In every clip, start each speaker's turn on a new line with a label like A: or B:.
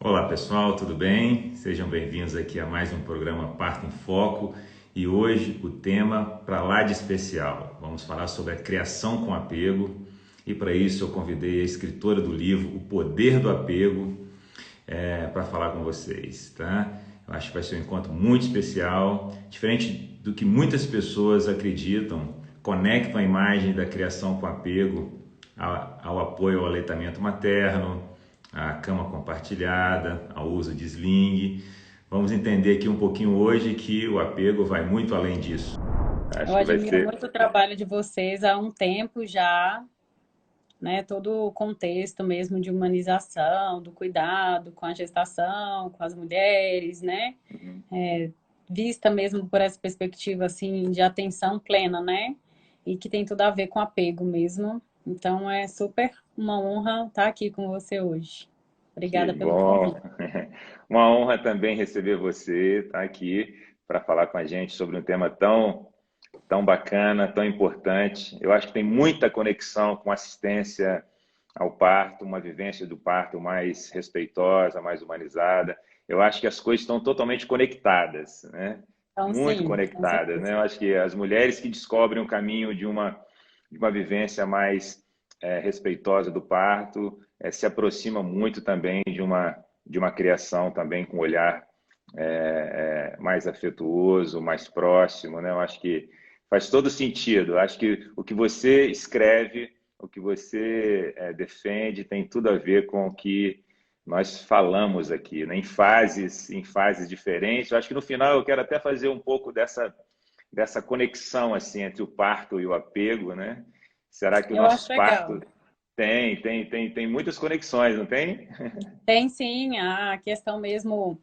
A: Olá pessoal, tudo bem? Sejam bem-vindos aqui a mais um programa Parto em Foco e hoje o tema para lá de especial. Vamos falar sobre a criação com apego e para isso eu convidei a escritora do livro O Poder do Apego para falar com vocês, tá? Eu acho que vai ser um encontro muito especial, diferente do que muitas pessoas acreditam, conectam a imagem da criação com apego ao apoio ao aleitamento materno, à cama compartilhada, ao uso de sling. Vamos entender aqui um pouquinho hoje que o apego vai muito além disso.
B: Eu
A: Acho que vai
B: admiro
A: ser
B: muito o trabalho de vocês há um tempo já, né? Todo o contexto mesmo de humanização, do cuidado com a gestação, com as mulheres, né? Vista mesmo por essa perspectiva assim de atenção plena, né? E que tem tudo a ver com apego mesmo. Então é super uma honra estar aqui com você hoje.
A: que
B: Obrigada pelo
A: bom.
B: convite.
A: Uma honra também receber você, tá aqui para falar com a gente sobre um tema tão bacana, tão importante. Eu acho que tem muita conexão com assistência ao parto, uma vivência do parto mais respeitosa, mais humanizada. Eu acho que as coisas estão totalmente conectadas, né?
B: Então,
A: Muito
B: sim, com
A: conectadas, né?
B: certeza.
A: Eu acho que as mulheres que descobrem o caminho de uma vivência mais respeitosa do parto se aproxima muito também de uma criação também com um olhar mais afetuoso, mais próximo, né? Eu acho que faz todo sentido. Eu acho que o que você escreve, o que você defende, tem tudo a ver com o que nós falamos aqui, né? Em fases diferentes. Eu acho que no final eu quero até fazer um pouco dessa conexão assim entre o parto e o apego, né? Será que o
B: Eu acho
A: nosso
B: legal.
A: parto tem muitas conexões, não tem?
B: Tem sim, a questão mesmo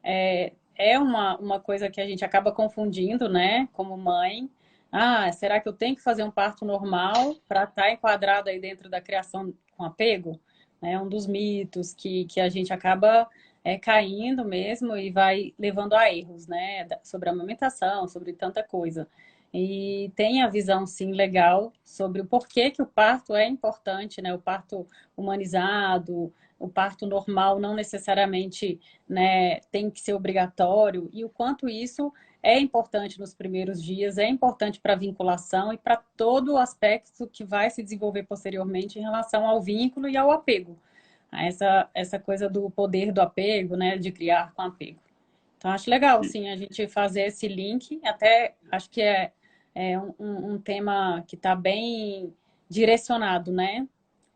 B: é uma coisa que a gente acaba confundindo, né, como mãe. Ah, será que eu tenho que fazer um parto normal para estar enquadrado aí dentro da criação com apego? É um dos mitos que a gente acaba caindo mesmo e vai levando a erros, né, sobre a amamentação, sobre tanta coisa. E tem a visão, sim, legal sobre o porquê que o parto é importante, né, o parto humanizado, o parto normal não necessariamente, né, tem que ser obrigatório e o quanto isso é importante nos primeiros dias, é importante para a vinculação e para todo o aspecto que vai se desenvolver posteriormente em relação ao vínculo e ao apego. Essa coisa do poder do apego, né, de criar com apego. Então, acho legal, sim, a gente fazer esse link. Até acho que é um tema que está bem direcionado, né?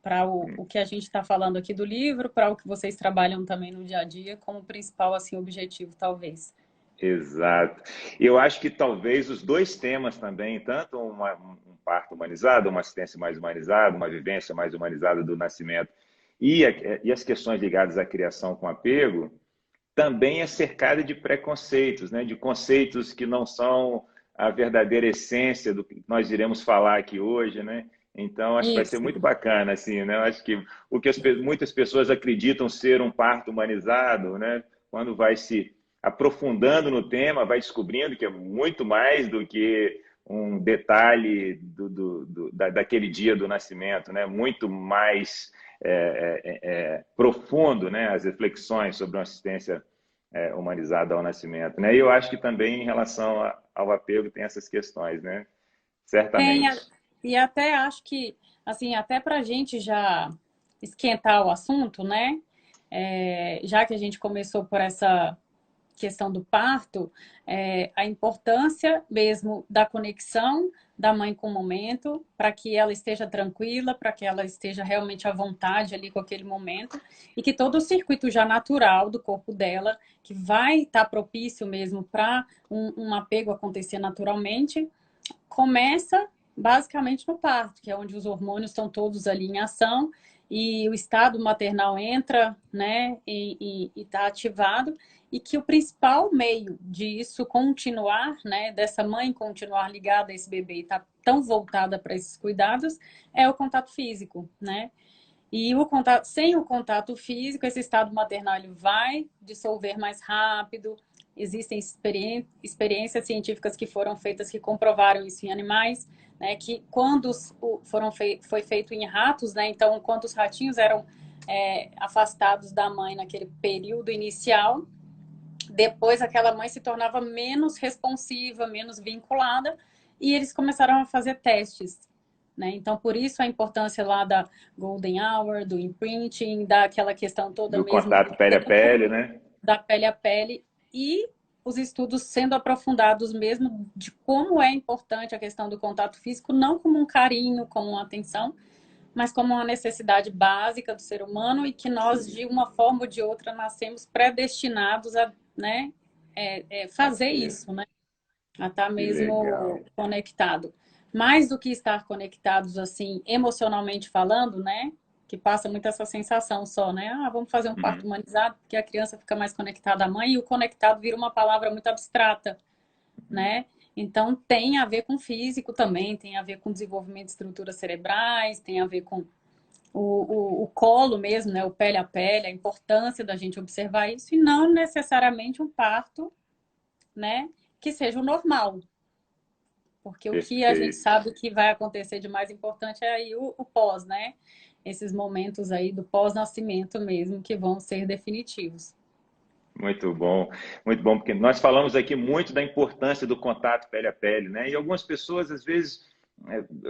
B: Para o que a gente está falando aqui do livro, para o que vocês trabalham também no dia a dia, como principal assim, objetivo, talvez.
A: Exato. Eu acho que talvez os dois temas também, tanto um parto humanizado, uma assistência mais humanizada, uma vivência mais humanizada do nascimento e as questões ligadas à criação com apego, também é cercada de preconceitos, né? De conceitos que não são a verdadeira essência do que nós iremos falar aqui hoje, né? Então, acho que vai ser
B: Isso.
A: muito bacana, assim, né? Eu acho que o que muitas pessoas acreditam ser um parto humanizado, né? Quando vai se aprofundando no tema, vai descobrindo que é muito mais do que um detalhe daquele dia do nascimento, né? Muito mais profundo, né? As reflexões sobre uma assistência humanizada ao nascimento, né? E eu acho que também em relação ao apego tem essas questões, né?
B: Tem,
A: Certamente.
B: e até acho que, assim, até para a gente já esquentar o assunto, né? Já que a gente começou por essa questão do parto, a importância mesmo da conexão da mãe com o momento, para que ela esteja tranquila, para que ela esteja realmente à vontade ali com aquele momento, e que todo o circuito já natural do corpo dela, que vai estar propício mesmo para um apego acontecer naturalmente, começa basicamente no parto, que é onde os hormônios estão todos ali em ação e o estado maternal entra, né, e está ativado, e que o principal meio disso continuar, né, dessa mãe continuar ligada a esse bebê e estar tá tão voltada para esses cuidados, é o contato físico, né? E o contato, sem o contato físico, esse estado maternal ele vai dissolver mais rápido. Existem experiências científicas que foram feitas que comprovaram isso em animais, né? Que quando foi feito em ratos, né? Então, quando os ratinhos eram afastados da mãe naquele período inicial, depois aquela mãe se tornava menos responsiva, menos vinculada, e eles começaram a fazer testes, né? Então, por isso a importância lá da Golden Hour, do imprinting, daquela questão toda
A: Do
B: mesmo do
A: contato pele a
B: tempo,
A: pele, né?
B: da pele a pele, e os estudos sendo aprofundados mesmo de como é importante a questão do contato físico, não como um carinho, como uma atenção, mas como uma necessidade básica do ser humano e que nós, de uma forma ou de outra, nascemos predestinados a, né, fazer isso, né? A estar
A: Que legal.
B: mesmo conectado. Mais do que estar conectados, assim, emocionalmente falando, né? Que passa muito essa sensação só, né? Ah, vamos fazer um parto
A: Uhum.
B: humanizado, porque a criança fica mais conectada à mãe, e o conectado vira uma palavra muito abstrata, né? Então, tem a ver com físico também, tem a ver com desenvolvimento de estruturas cerebrais, tem a ver com o colo mesmo, né? O pele a pele, a importância da gente observar isso, e não necessariamente um parto, né? Que seja o normal, porque o que a gente
A: Perfeito.
B: sabe que vai acontecer de mais importante é aí o pós, né? Esses momentos aí do pós-nascimento mesmo, que vão ser definitivos.
A: Muito bom, porque nós falamos aqui muito da importância do contato pele a pele, né? E algumas pessoas, às vezes,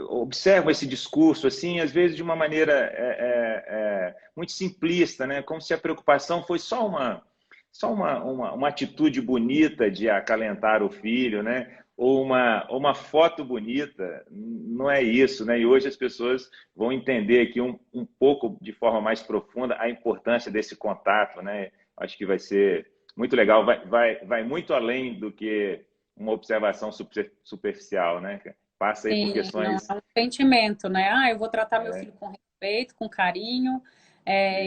A: observam esse discurso, assim, às vezes de uma maneira muito simplista, né? Como se a preocupação fosse só uma atitude bonita de acalentar o filho, né? Ou uma foto bonita, não é isso, né? E hoje as pessoas vão entender aqui um pouco de forma mais profunda a importância desse contato, né? Acho que vai ser muito legal, vai muito além do que uma observação superficial, né? Passa aí por
B: Sim, não
A: questões.
B: é um sentimento, né? Ah, eu vou tratar meu filho com respeito, com carinho,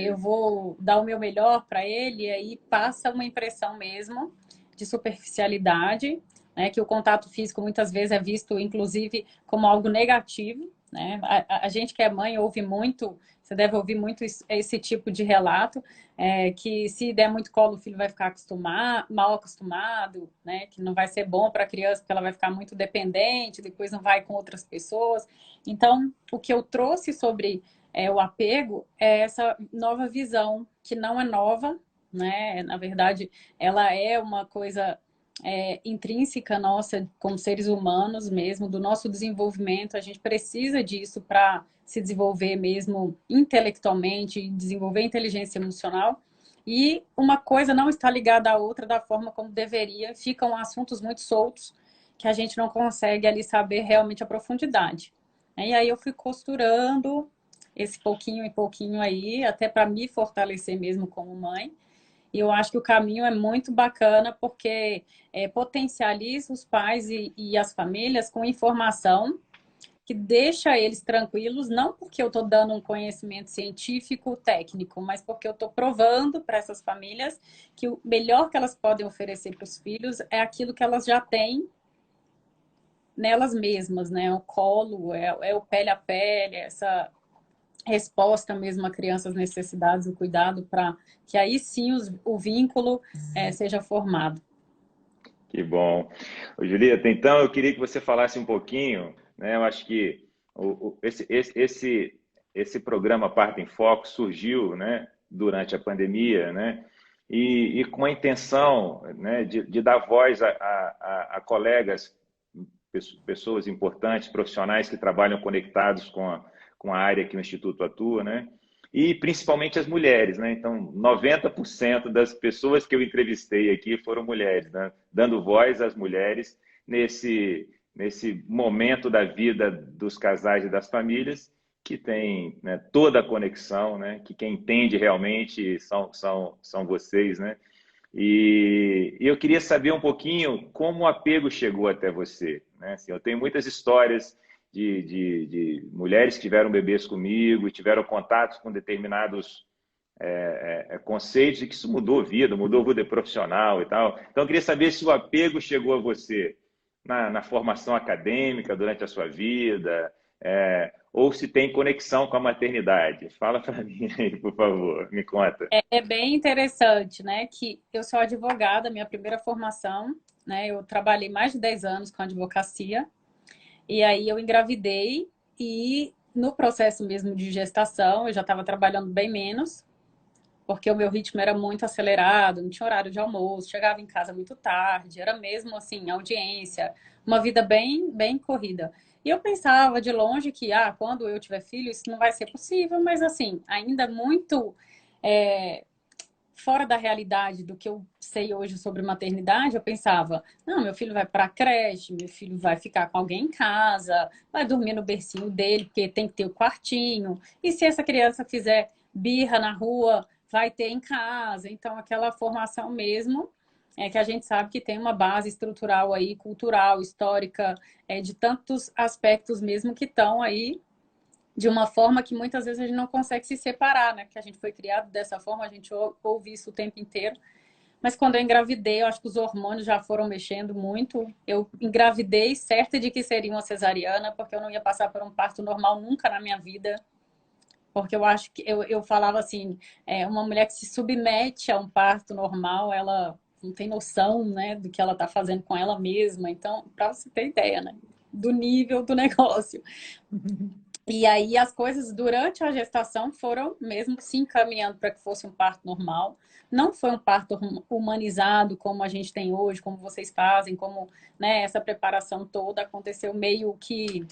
B: eu vou dar o meu melhor para ele, e aí passa uma impressão mesmo de superficialidade, né? Que o contato físico muitas vezes é visto, inclusive, como algo negativo, né? A gente que é mãe ouve muito, você deve ouvir muito esse tipo de relato, que se der muito colo, o filho vai ficar mal acostumado, né? Que não vai ser bom para a criança, porque ela vai ficar muito dependente, depois não vai com outras pessoas. Então, o que eu trouxe sobre o apego é essa nova visão, que não é nova, né? Na verdade, ela é uma coisa intrínseca nossa como seres humanos mesmo, do nosso desenvolvimento. A gente precisa disso para se desenvolver mesmo intelectualmente, desenvolver inteligência emocional. E uma coisa não está ligada à outra da forma como deveria. Ficam assuntos muito soltos que a gente não consegue ali saber realmente a profundidade. E aí eu fui costurando esse pouquinho e pouquinho aí, até para me fortalecer mesmo como mãe. E eu acho que o caminho é muito bacana porque potencializa os pais e as famílias com informação que deixa eles tranquilos, não porque eu estou dando um conhecimento científico, técnico, mas porque eu estou provando para essas famílias que o melhor que elas podem oferecer para os filhos é aquilo que elas já têm nelas mesmas, né? O colo, o pele a pele, essa resposta mesmo a crianças necessidades, o cuidado para que aí sim o vínculo seja formado.
A: Que bom. Ô, Julieta, então eu queria que você falasse um pouquinho, né? Eu acho que esse programa Parto em Foco surgiu, né, durante a pandemia, né? E com a intenção, né, de dar voz a colegas, pessoas importantes, profissionais que trabalham conectados com a área que o Instituto atua, né? E principalmente as mulheres, né? Então, 90% das pessoas que eu entrevistei aqui foram mulheres, né? Dando voz às mulheres nesse momento da vida dos casais e das famílias que tem, né, toda a conexão, né? Que quem entende realmente são vocês, né? E eu queria saber um pouquinho como o apego chegou até você, né? Assim, eu tenho muitas histórias de mulheres que tiveram bebês comigo e tiveram contatos com determinados conceitos e que isso mudou a vida profissional e tal. Então, eu queria saber se o apego chegou a você na formação acadêmica, durante a sua vida, ou se tem conexão com a maternidade. Fala para mim aí, por favor, me conta.
B: É bem interessante, né? Que eu sou advogada, minha primeira formação, né? Eu trabalhei mais de 10 anos com advocacia, e aí eu engravidei e no processo mesmo de gestação, eu já estava trabalhando bem menos, porque o meu ritmo era muito acelerado, não tinha horário de almoço, chegava em casa muito tarde, era mesmo assim, audiência, uma vida bem corrida. E eu pensava de longe que, quando eu tiver filho, isso não vai ser possível, mas assim, ainda muito é, fora da realidade do que eu sei hoje sobre maternidade, eu pensava, não, meu filho vai para a creche, meu filho vai ficar com alguém em casa, vai dormir no bercinho dele, porque tem que ter o quartinho. E se essa criança fizer birra na rua, vai ter em casa. Então, aquela formação mesmo é que a gente sabe que tem uma base estrutural aí, cultural, histórica, de tantos aspectos mesmo que estão aí de uma forma que muitas vezes a gente não consegue se separar, né? Que a gente foi criado dessa forma, a gente ouve isso o tempo inteiro. Mas quando eu engravidei, eu acho que os hormônios já foram mexendo muito. Eu engravidei certa de que seria uma cesariana, porque eu não ia passar por um parto normal nunca na minha vida. Porque eu acho que eu falava assim, uma mulher que se submete a um parto normal, ela não tem noção, né, do que ela está fazendo com ela mesma. Então, para você ter ideia, né, do nível do negócio. E aí as coisas durante a gestação foram mesmo se encaminhando para que fosse um parto normal. Não foi um parto humanizado como a gente tem hoje, como vocês fazem, como, né, essa preparação toda aconteceu meio que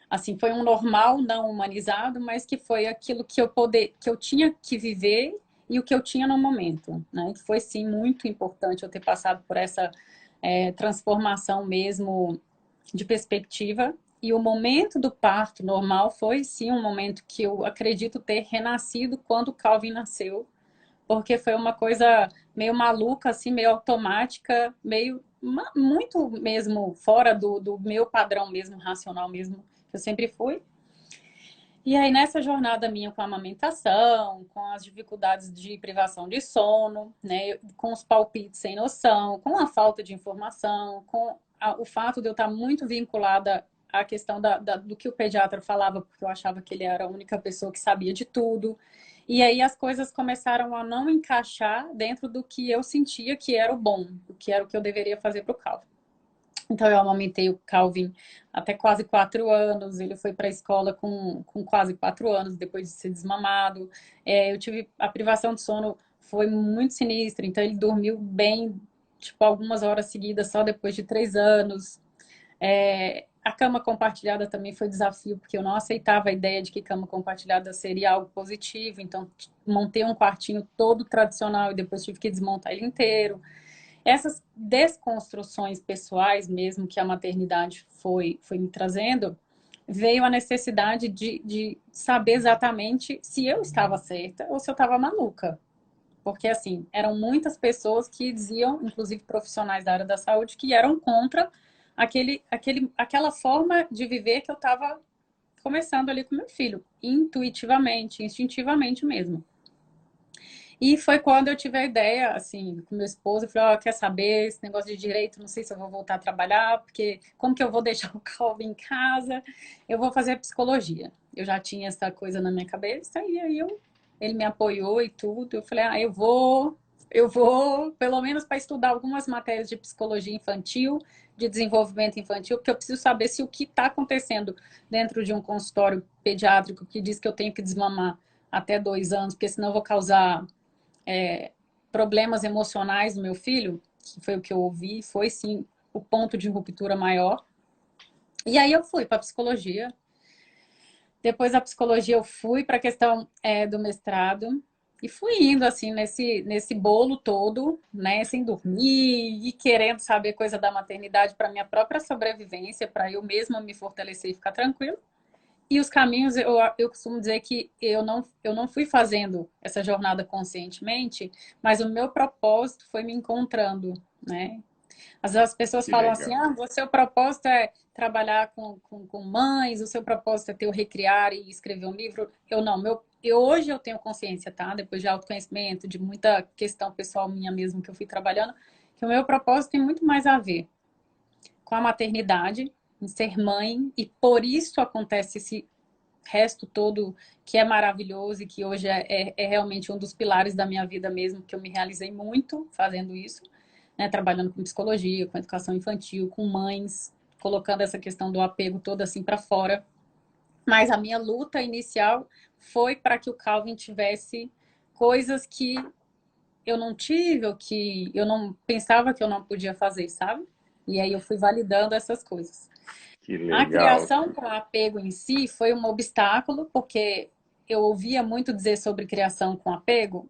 B: assim, foi um normal não humanizado, mas que foi aquilo que eu tinha que viver e o que eu tinha no momento, né? Que foi sim muito importante eu ter passado por essa transformação mesmo de perspectiva. E o momento do parto normal foi sim um momento que eu acredito ter renascido quando o Calvin nasceu, porque foi uma coisa meio maluca, assim, meio automática, meio muito mesmo fora do meu padrão mesmo, racional mesmo, que eu sempre fui. E aí, nessa jornada minha com a amamentação, com as dificuldades de privação de sono, né, com os palpites sem noção, com a falta de informação, com o fato de eu estar muito vinculada à questão do que o pediatra falava, porque eu achava que ele era a única pessoa que sabia de tudo. E aí as coisas começaram a não encaixar dentro do que eu sentia que era o bom, o que era o que eu deveria fazer para o Calvin. Então, eu amamentei o Calvin até quase 4 anos. Ele foi para a escola com quase 4 anos, depois de ser desmamado. Eu tive a privação de sono, foi muito sinistra. Então, ele dormiu bem, tipo, algumas horas seguidas, só depois de 3 anos. A cama compartilhada também foi desafio, porque eu não aceitava a ideia de que cama compartilhada seria algo positivo. Então, montei um quartinho todo tradicional e depois tive que desmontar ele inteiro. Essas desconstruções pessoais mesmo que a maternidade foi me trazendo, veio a necessidade de saber exatamente se eu estava certa ou se eu estava maluca. Porque, assim, eram muitas pessoas que diziam, inclusive profissionais da área da saúde, que eram contra aquela forma de viver que eu estava começando ali com meu filho, intuitivamente, instintivamente mesmo. E foi quando eu tive a ideia, assim, com meu esposo, eu falei, ó, quer saber, esse negócio de direito, não sei se eu vou voltar a trabalhar, porque como que eu vou deixar o Calvin em casa? Eu vou fazer psicologia. Eu já tinha essa coisa na minha cabeça, e aí ele me apoiou e tudo. Eu falei, eu vou, pelo menos para estudar algumas matérias de psicologia infantil, de desenvolvimento infantil, porque eu preciso saber se o que está acontecendo dentro de um consultório pediátrico que diz que eu tenho que desmamar até 2 anos, porque senão eu vou causar problemas emocionais do meu filho, que foi o que eu ouvi, foi sim o ponto de ruptura maior. E aí eu fui para psicologia. Depois da psicologia eu fui para a questão do mestrado e fui indo assim nesse bolo todo, né, sem dormir e querendo saber coisa da maternidade para minha própria sobrevivência, para eu mesma me fortalecer e ficar tranquilo. E os caminhos, eu costumo dizer que eu não fui fazendo essa jornada conscientemente, mas o meu propósito foi me encontrando, né? Às vezes as pessoas
A: Que
B: falam assim,
A: legal.
B: o seu propósito é trabalhar com mães, o seu propósito é ter o recriar e escrever um livro. Eu não, hoje eu tenho consciência, tá? Depois de autoconhecimento, de muita questão pessoal minha mesmo que eu fui trabalhando, que o meu propósito tem muito mais a ver com a maternidade, em ser mãe, e por isso acontece esse resto todo que é maravilhoso e que hoje é realmente um dos pilares da minha vida mesmo, que eu me realizei muito fazendo isso, né? Trabalhando com psicologia, com educação infantil, com mães, colocando essa questão do apego toda assim para fora. Mas a minha luta inicial foi para que o Calvin tivesse coisas que eu não tive, ou que eu não pensava que eu não podia fazer, sabe? E aí eu fui validando essas coisas.
A: Que
B: A
A: legal.
B: criação com apego em si foi um obstáculo, porque eu ouvia muito dizer sobre criação com apego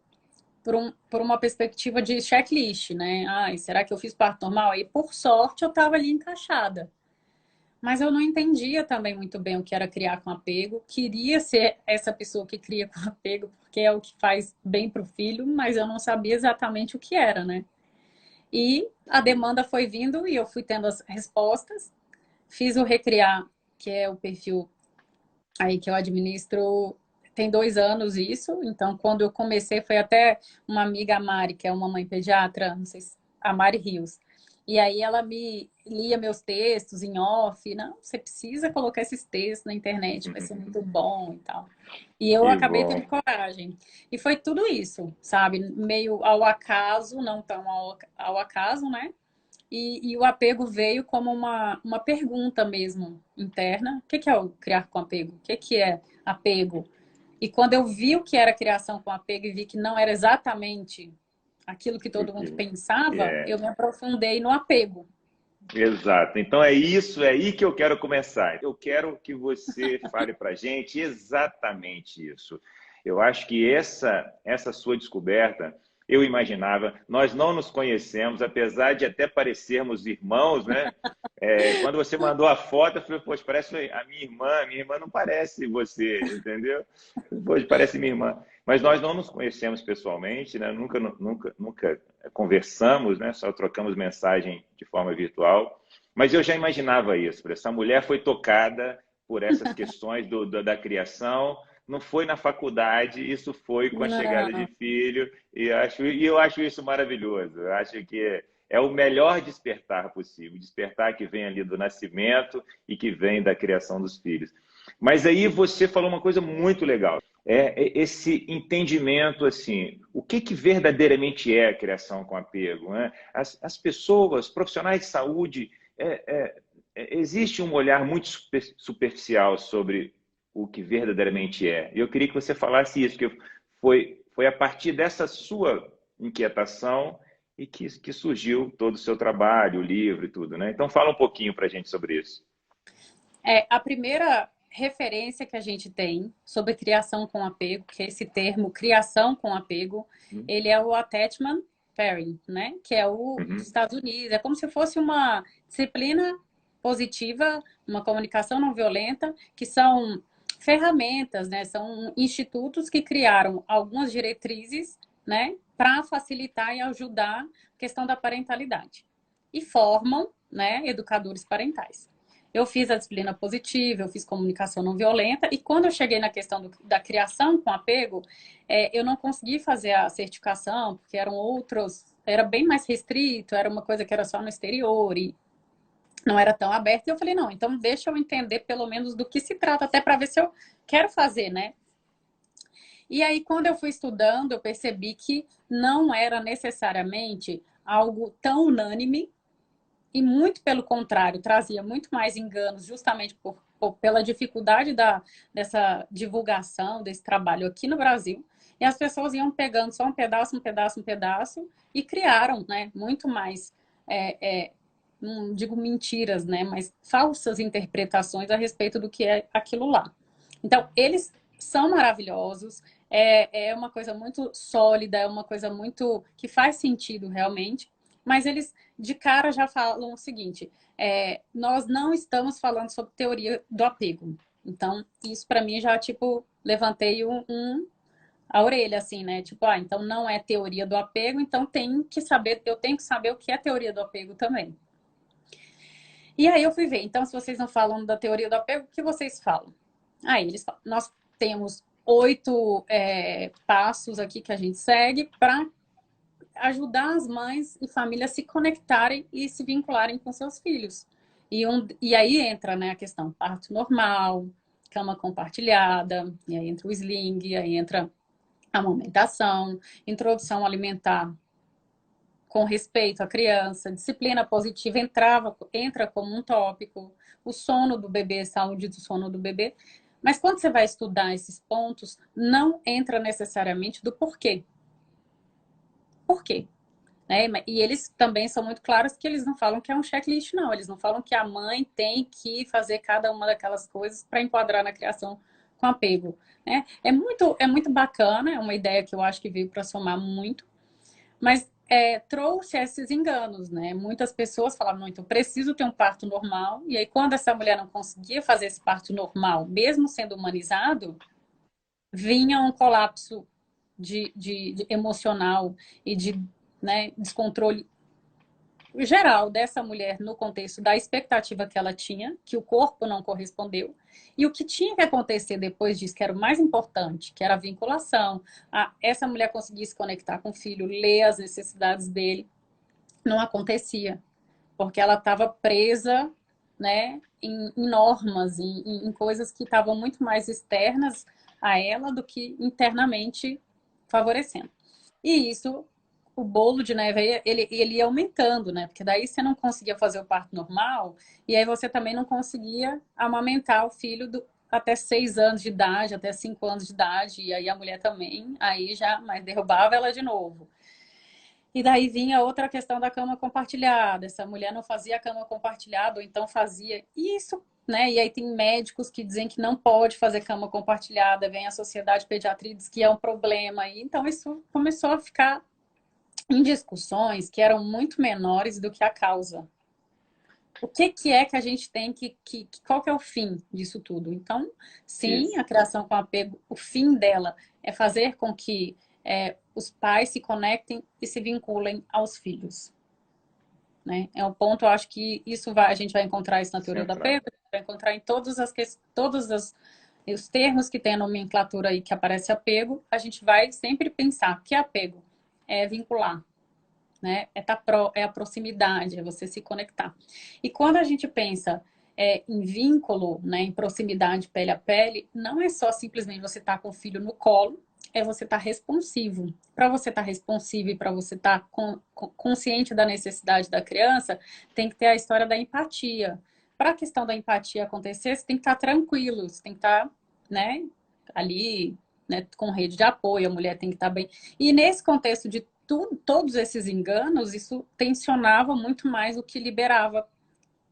B: por uma perspectiva de checklist, né? Ai, será que eu fiz parto normal? E por sorte eu estava ali encaixada. Mas eu não entendia também muito bem o que era criar com apego. Queria ser essa pessoa que cria com apego, porque é o que faz bem para o filho, mas eu não sabia exatamente o que era, né? E a demanda foi vindo e eu fui tendo as respostas. Fiz o Recriar, que é o perfil aí que eu administro, tem 2 anos isso. Então, quando eu comecei, foi até uma amiga, a Mari, que é uma mãe pediatra, não sei se, a Mari Rios. E aí ela me lia meus textos em off. Não, você precisa colocar esses textos na internet, vai ser muito bom e tal. E eu
A: Que
B: acabei
A: bom.
B: tendo coragem. E foi tudo isso, sabe? Meio ao acaso, não tão ao acaso, né? E o apego veio como uma pergunta mesmo interna. O que é o criar com apego? O que é apego? E quando eu vi o que era criação com apego e vi que não era exatamente aquilo que todo mundo pensava,
A: É,
B: eu me aprofundei no apego.
A: exato. Então é isso, é aí que eu quero começar. Eu quero que você fale para a gente exatamente isso. Eu acho que essa sua descoberta, eu imaginava, nós não nos conhecemos, apesar de até parecermos irmãos, né? Quando você mandou a foto, eu falei, poxa, parece a minha irmã não parece você, entendeu? Poxa, parece minha irmã. Mas nós não nos conhecemos pessoalmente, né? Nunca conversamos, né? Só trocamos mensagem de forma virtual. Mas eu já imaginava isso. Essa mulher foi tocada por essas questões da criação. Não foi na faculdade, isso foi com a chegada de
B: Não,
A: filho. E eu acho isso maravilhoso. Eu acho que é o melhor despertar possível, despertar que vem ali do nascimento e que vem da criação dos filhos. Mas aí você falou uma coisa muito legal, esse entendimento assim, o que verdadeiramente é a criação com apego, né? As pessoas, profissionais de saúde, existe um olhar muito superficial sobre o que verdadeiramente é. E eu queria que você falasse isso, que foi a partir dessa sua inquietação e que surgiu todo o seu trabalho, o livro e tudo, né? Então fala um pouquinho para a gente sobre isso.
B: a primeira referência que a gente tem sobre criação com apego, que é esse termo criação com apego, ele é o Attachment Pairing, né? Que é o dos
A: Uhum.
B: Estados Unidos. É como se fosse uma disciplina positiva, uma comunicação não violenta, que são ferramentas, né? São institutos que criaram algumas diretrizes, né? Para facilitar e ajudar a questão da parentalidade. E formam, né? Educadores parentais. Eu fiz a disciplina positiva, eu fiz comunicação não violenta, e quando eu cheguei na questão da criação com apego, eu não consegui fazer a certificação, porque eram outros, era bem mais restrito, era uma coisa que era só no exterior e não era tão aberto. E eu falei, não, então deixa eu entender pelo menos do que se trata, até para ver se eu quero fazer, né? E aí, quando eu fui estudando, eu percebi que não era necessariamente algo tão unânime e muito pelo contrário, trazia muito mais enganos, justamente pela dificuldade dessa divulgação, desse trabalho aqui no Brasil. E as pessoas iam pegando só um pedaço, um pedaço, um pedaço, e criaram, né, muito mais, não digo mentiras, né, mas falsas interpretações a respeito do que é aquilo lá. Então, eles são maravilhosos, é uma coisa muito sólida, é uma coisa muito que faz sentido realmente, mas eles de cara já falam o seguinte: nós não estamos falando sobre teoria do apego. Então, isso para mim já, tipo, levantei a orelha, assim, né? Tipo, então não é teoria do apego, então eu tenho que saber o que é teoria do apego também. E aí eu fui ver, então, se vocês não falam da teoria do apego, o que vocês falam? Aí eles falam, nós temos 8 passos aqui que a gente segue para ajudar as mães e famílias a se conectarem e se vincularem com seus filhos. E aí entra, né, a questão parto normal, cama compartilhada, e aí entra o sling, e aí entra a amamentação, introdução alimentar com respeito à criança, disciplina positiva entra como um tópico, o sono do bebê, saúde do sono do bebê. Mas quando você vai estudar esses pontos, não entra necessariamente do porquê. Por quê? Né? E eles também são muito claros que eles não falam que é um checklist, não. Eles não falam que a mãe tem que fazer cada uma daquelas coisas para enquadrar na criação com apego. Né? É muito bacana, é uma ideia que eu acho que veio para somar muito, mas trouxe esses enganos, né? Muitas pessoas falavam, muito, eu preciso ter um parto normal, e aí quando essa mulher não conseguia fazer esse parto normal, mesmo sendo humanizado, vinha um colapso de emocional e de, né, descontrole geral dessa mulher no contexto da expectativa que ela tinha, que o corpo não correspondeu, e o que tinha que acontecer depois disso, que era o mais importante, que era a vinculação, essa mulher conseguir se conectar com o filho, ler as necessidades dele, não acontecia, porque ela estava presa, né, em normas, em coisas que estavam muito mais externas a ela do que internamente favorecendo. E isso, o bolo de neve, ele ia aumentando, né? Porque daí você não conseguia fazer o parto normal, e aí você também não conseguia amamentar o filho até 6 anos de idade, até 5 anos de idade, e aí a mulher também, aí já, mas derrubava ela de novo. E daí vinha outra questão da cama compartilhada. Essa mulher não fazia a cama compartilhada, ou então fazia. E isso, né? E aí tem médicos que dizem que não pode fazer cama compartilhada, vem a Sociedade de Pediatria diz que é um problema. E então isso começou a ficar em discussões que eram muito menores do que a causa. O que é que a gente tem qual que é o fim disso tudo? Então, sim,
A: Isso.
B: a criação com apego, o fim dela é fazer com que os pais se conectem e se vinculem aos filhos. Né? É um ponto, eu acho que a gente vai encontrar isso na teoria do
A: Central.
B: apego, vai encontrar em os termos que tem a nomenclatura aí que aparece apego, a gente vai sempre pensar que apego é vincular, né? É a proximidade, é você se conectar. E quando a gente pensa em vínculo, né, em proximidade pele a pele, não é só simplesmente você estar com o filho no colo, é você estar responsivo. Para você estar responsivo e para você estar consciente da necessidade da criança, tem que ter a história da empatia. Para a questão da empatia acontecer, você tem que estar tranquilo, você tem que estar, né, ali, né, com rede de apoio, a mulher tem que estar bem. E nesse contexto de todos esses enganos, isso tensionava muito mais o que liberava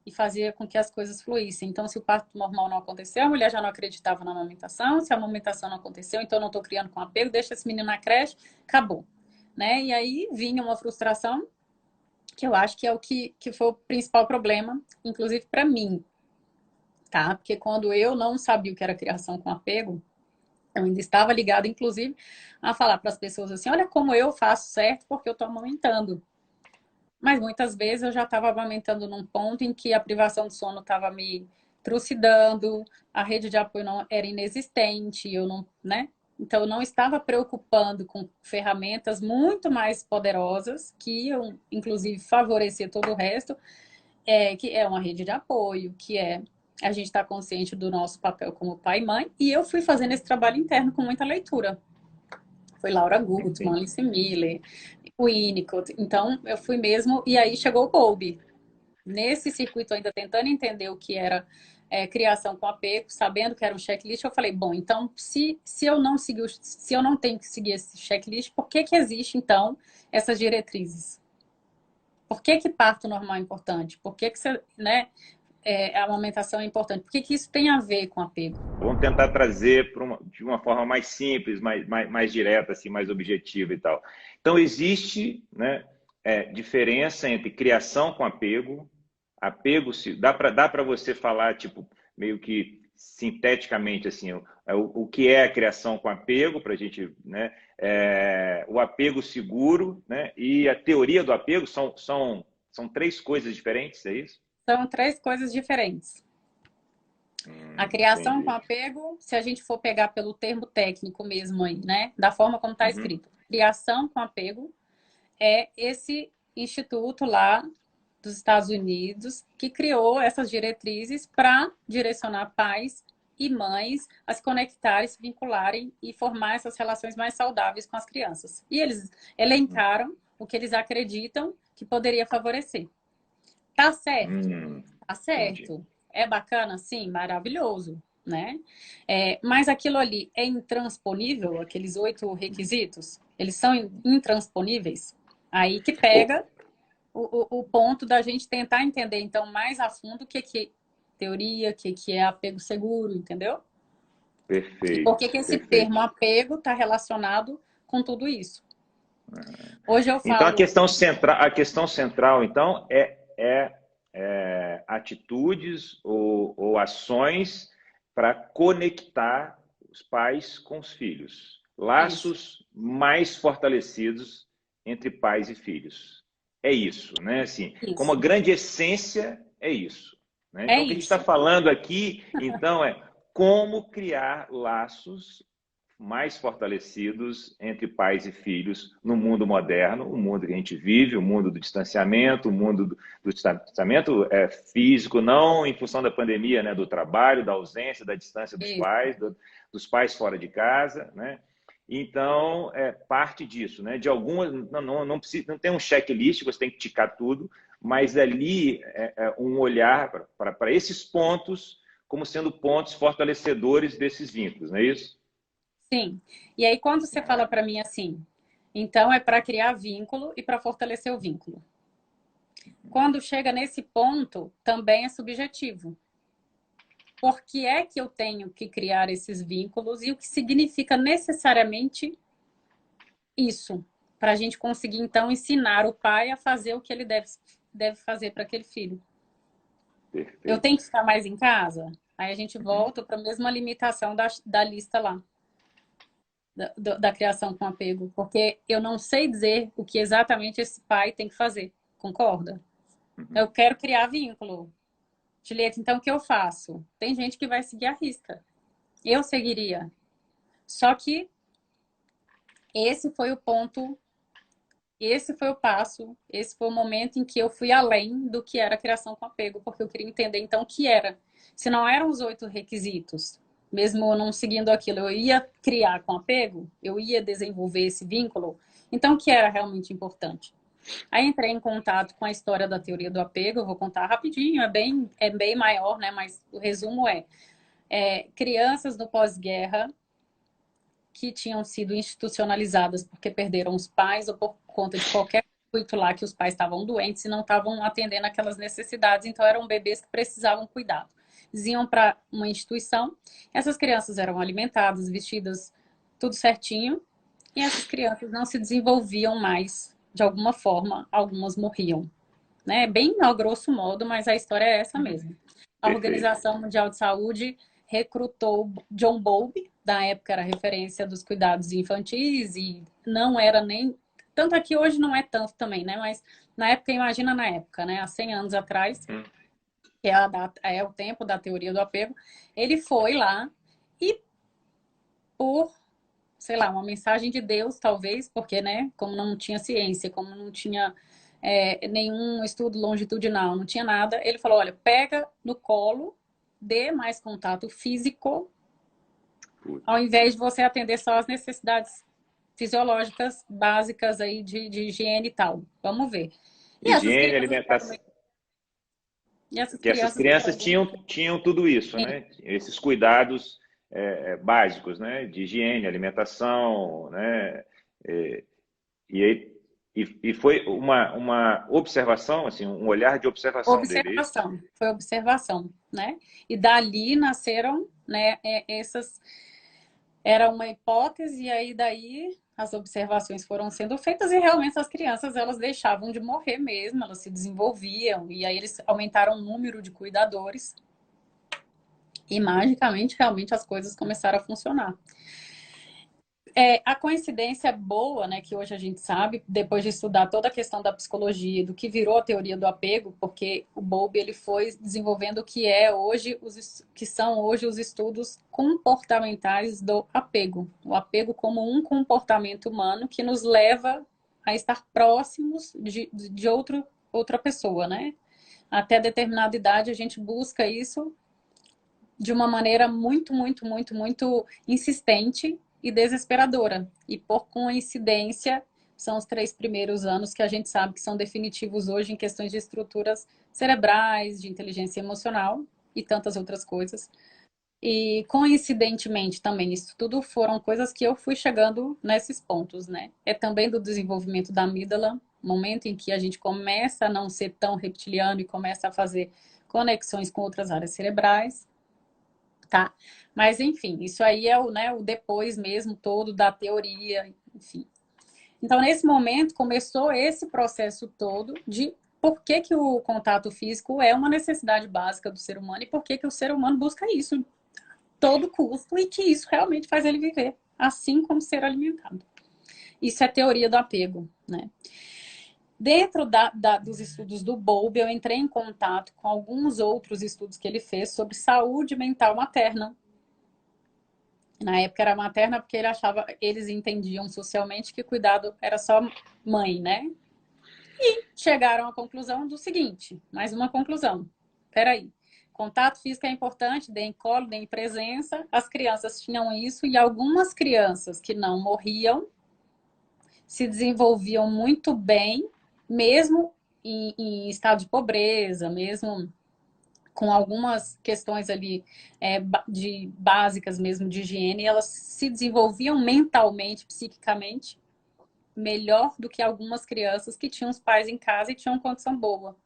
B: e fazia com que as coisas fluíssem. Então, se o parto normal não aconteceu, a mulher já não acreditava na amamentação. Se a amamentação não aconteceu, então eu não estou criando com apego, deixa esse menino na creche, acabou. Né? E aí vinha uma frustração, que eu acho que é o que foi o principal problema, inclusive para mim, tá? Porque quando eu não sabia o que era criação com apego, eu ainda estava ligada, inclusive, a falar para as pessoas assim: olha como eu faço certo porque eu estou amamentando. Mas muitas vezes eu já estava amamentando num ponto em que a privação de sono estava me trucidando, a rede de apoio não era inexistente, eu não, né? Então eu não estava preocupando com ferramentas muito mais poderosas que iam, inclusive, favorecer todo o resto, que é uma rede de apoio, que é a gente estar consciente do nosso papel como pai e mãe. E eu fui fazendo esse trabalho interno com muita leitura. Foi Laura Gutman,
A: Entendi.
B: Alice Miller, Winnicott. Então, eu fui mesmo. E aí chegou o Bowlby. Nesse circuito, ainda tentando entender o que era criação com apego, sabendo que era um checklist, eu falei: bom, então, se eu não seguir, se eu não tenho que seguir esse checklist, por que que existe, então, essas diretrizes? Por que que parto normal é importante? Por que que você, né, a amamentação é importante? Por que que isso tem a ver com apego?
A: Vamos tentar trazer de uma forma mais simples, mais direta, assim, mais objetiva e tal. Então, existe, né, diferença entre criação com apego, apego, dá para você falar, tipo, meio que sinteticamente, assim, o que é a criação com apego, para a gente, né, o apego seguro, né, e a teoria do apego são três coisas diferentes, é isso?
B: São três coisas diferentes. A criação com
A: Entendi.
B: apego, se a gente for pegar pelo termo técnico mesmo aí, né? Da forma como está
A: Uhum.
B: escrito. Criação com apego é esse instituto lá dos Estados Unidos que criou essas diretrizes para direcionar pais e mães a se conectarem, se vincularem e formar essas relações mais saudáveis com as crianças. E eles elencaram o que eles acreditam que poderia favorecer. Tá certo? Tá
A: Entendi.
B: certo. É bacana? Sim, maravilhoso. né? Mas aquilo ali é intransponível, aqueles 8 requisitos, eles são intransponíveis. Aí que pega o ponto da gente tentar entender, então, mais a fundo o que é teoria, o que é apego seguro, entendeu? E por
A: Perfeito,
B: que esse termo
A: perfeito.
B: apego está relacionado com tudo isso. Hoje eu
A: Então,
B: falo...
A: a questão central, então, é atitudes ou ações para conectar os pais com os filhos.
B: Isso,
A: Laços mais fortalecidos entre pais e filhos. É isso, né? Assim, como a
B: isso.
A: grande essência é isso. Né?
B: É
A: Então, o que a gente está
B: isso.
A: falando aqui, então, é como criar laços mais fortalecidos entre pais e filhos no mundo moderno, o mundo que a gente vive, o mundo do distanciamento, o mundo do distanciamento físico, não em função da pandemia, né, do trabalho, da ausência, da distância
B: Isso.
A: dos pais fora de casa, né? Então, parte disso, né? De algumas, não precisa, não tem um checklist, você tem que ticar tudo, mas ali um olhar para esses pontos como sendo pontos fortalecedores desses vínculos, não é isso?
B: Sim. E aí, quando você fala para mim assim, então é para criar vínculo e para fortalecer o vínculo. Quando chega nesse ponto, também é subjetivo. Por que é que eu tenho que criar esses vínculos e o que significa necessariamente isso? Para a gente conseguir, então, ensinar o pai a fazer o que ele deve fazer para aquele filho. Eu
A: Perfeito.
B: tenho que ficar mais em casa? Aí a gente volta para a mesma limitação da lista lá. Da criação com apego, porque eu não sei dizer o que exatamente esse pai tem que fazer, concorda? Eu quero criar vínculo. Julieta, então o que eu faço? Tem gente que vai seguir a risca. Eu seguiria. Só que esse foi o ponto, esse foi o passo, esse foi o momento em que eu fui além do que era criação com apego, porque eu queria entender então o que era. Se não eram os 8 requisitos, mesmo não seguindo aquilo, eu ia criar com apego, eu ia desenvolver esse vínculo, então o que era realmente importante? Aí entrei em contato com a história da teoria do apego, eu vou contar rapidinho, é bem maior, né? Mas o resumo crianças no pós-guerra que tinham sido institucionalizadas porque perderam os pais ou por conta de qualquer coisa lá que os pais estavam doentes e não estavam atendendo aquelas necessidades, então eram bebês que precisavam cuidado. Eles iam para uma instituição, essas crianças eram alimentadas, vestidas, tudo certinho, e essas crianças não se desenvolviam mais de alguma forma, algumas morriam. Né? Bem ao grosso modo, mas a história é essa mesmo. A
A: Perfeito.
B: Organização Mundial de Saúde recrutou John Bowlby, da época era referência dos cuidados infantis e não era nem tanto aqui hoje não é tanto também, né? Mas na época, imagina na época, né? Há 100 anos atrás, que é o tempo da teoria do apego, ele foi lá e por, sei lá, uma mensagem de Deus, talvez, porque, né? Como não tinha ciência, como não tinha nenhum estudo longitudinal, não tinha nada, ele falou, olha, pega no colo, dê mais contato físico, ao
A: Putz.
B: invés de você atender só as necessidades fisiológicas básicas aí de higiene e tal. Vamos ver. E essas
A: Higiene,
B: crianças foram,
A: alimentação.
B: e essas
A: Que essas
B: crianças
A: crianças
B: foram
A: tinham tudo isso, né? Esses cuidados básicos, né? De higiene, alimentação, né? É, e, e foi uma observação, assim, um olhar de observação dele, é isso?
B: observação, foi observação, né? E dali nasceram, né, essas era uma hipótese e aí daí as observações foram sendo feitas e realmente as crianças elas deixavam de morrer mesmo, elas se desenvolviam e aí eles aumentaram o número de cuidadores e magicamente realmente as coisas começaram a funcionar. A coincidência boa, né, que hoje a gente sabe, depois de estudar toda a questão da psicologia, do que virou a teoria do apego, porque o Bowlby ele foi desenvolvendo o que é hoje que são hoje os estudos comportamentais do apego, o apego como um comportamento humano que nos leva a estar próximos de outra pessoa, né? Até determinada idade a gente busca isso de uma maneira muito, muito, muito, muito insistente e desesperadora. E por coincidência, são os 3 primeiros anos que a gente sabe que são definitivos hoje em questões de estruturas cerebrais, de inteligência emocional e tantas outras coisas. E coincidentemente também, isso tudo foram coisas que eu fui chegando nesses pontos, né? É também do desenvolvimento da amígdala, momento em que a gente começa a não ser tão reptiliano e começa a fazer conexões com outras áreas cerebrais, tá? Mas enfim, isso aí é o, né, o depois mesmo todo da teoria, enfim. Então, nesse momento, começou esse processo todo de por que, que o contato físico é uma necessidade básica do ser humano e por que, que o ser humano busca isso a todo custo e que isso realmente faz ele viver, assim como ser alimentado. Isso é teoria do apego, né? Dentro dos estudos do Bowlby, eu entrei em contato com alguns outros estudos que ele fez sobre saúde mental materna. Na época era materna porque ele achava, eles entendiam socialmente que cuidado era só mãe, né? Chegaram à conclusão do seguinte, mais uma conclusão. Peraí, contato físico é importante, deem colo, deem presença. As crianças tinham isso e algumas crianças que não morriam se desenvolviam muito bem, mesmo em estado de pobreza, mesmo com algumas questões ali de básicas mesmo de higiene, elas se desenvolviam mentalmente, psiquicamente, melhor do que algumas crianças que tinham os pais em casa e tinham condição boa.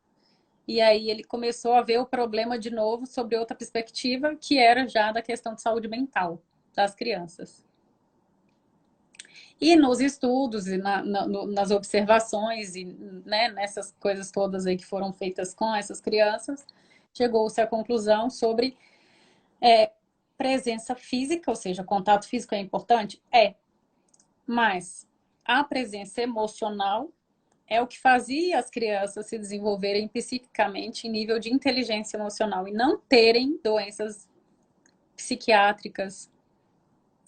B: E aí ele começou a ver o problema de novo sobre outra perspectiva, que era já da questão de saúde mental das crianças. E nos estudos e nas observações e né, nessas coisas todas aí que foram feitas com essas crianças, chegou-se à conclusão sobre presença física, ou seja, contato físico é importante? É. Mas a presença emocional é o que fazia as crianças se desenvolverem psiquicamente em nível de inteligência emocional e não terem doenças psiquiátricas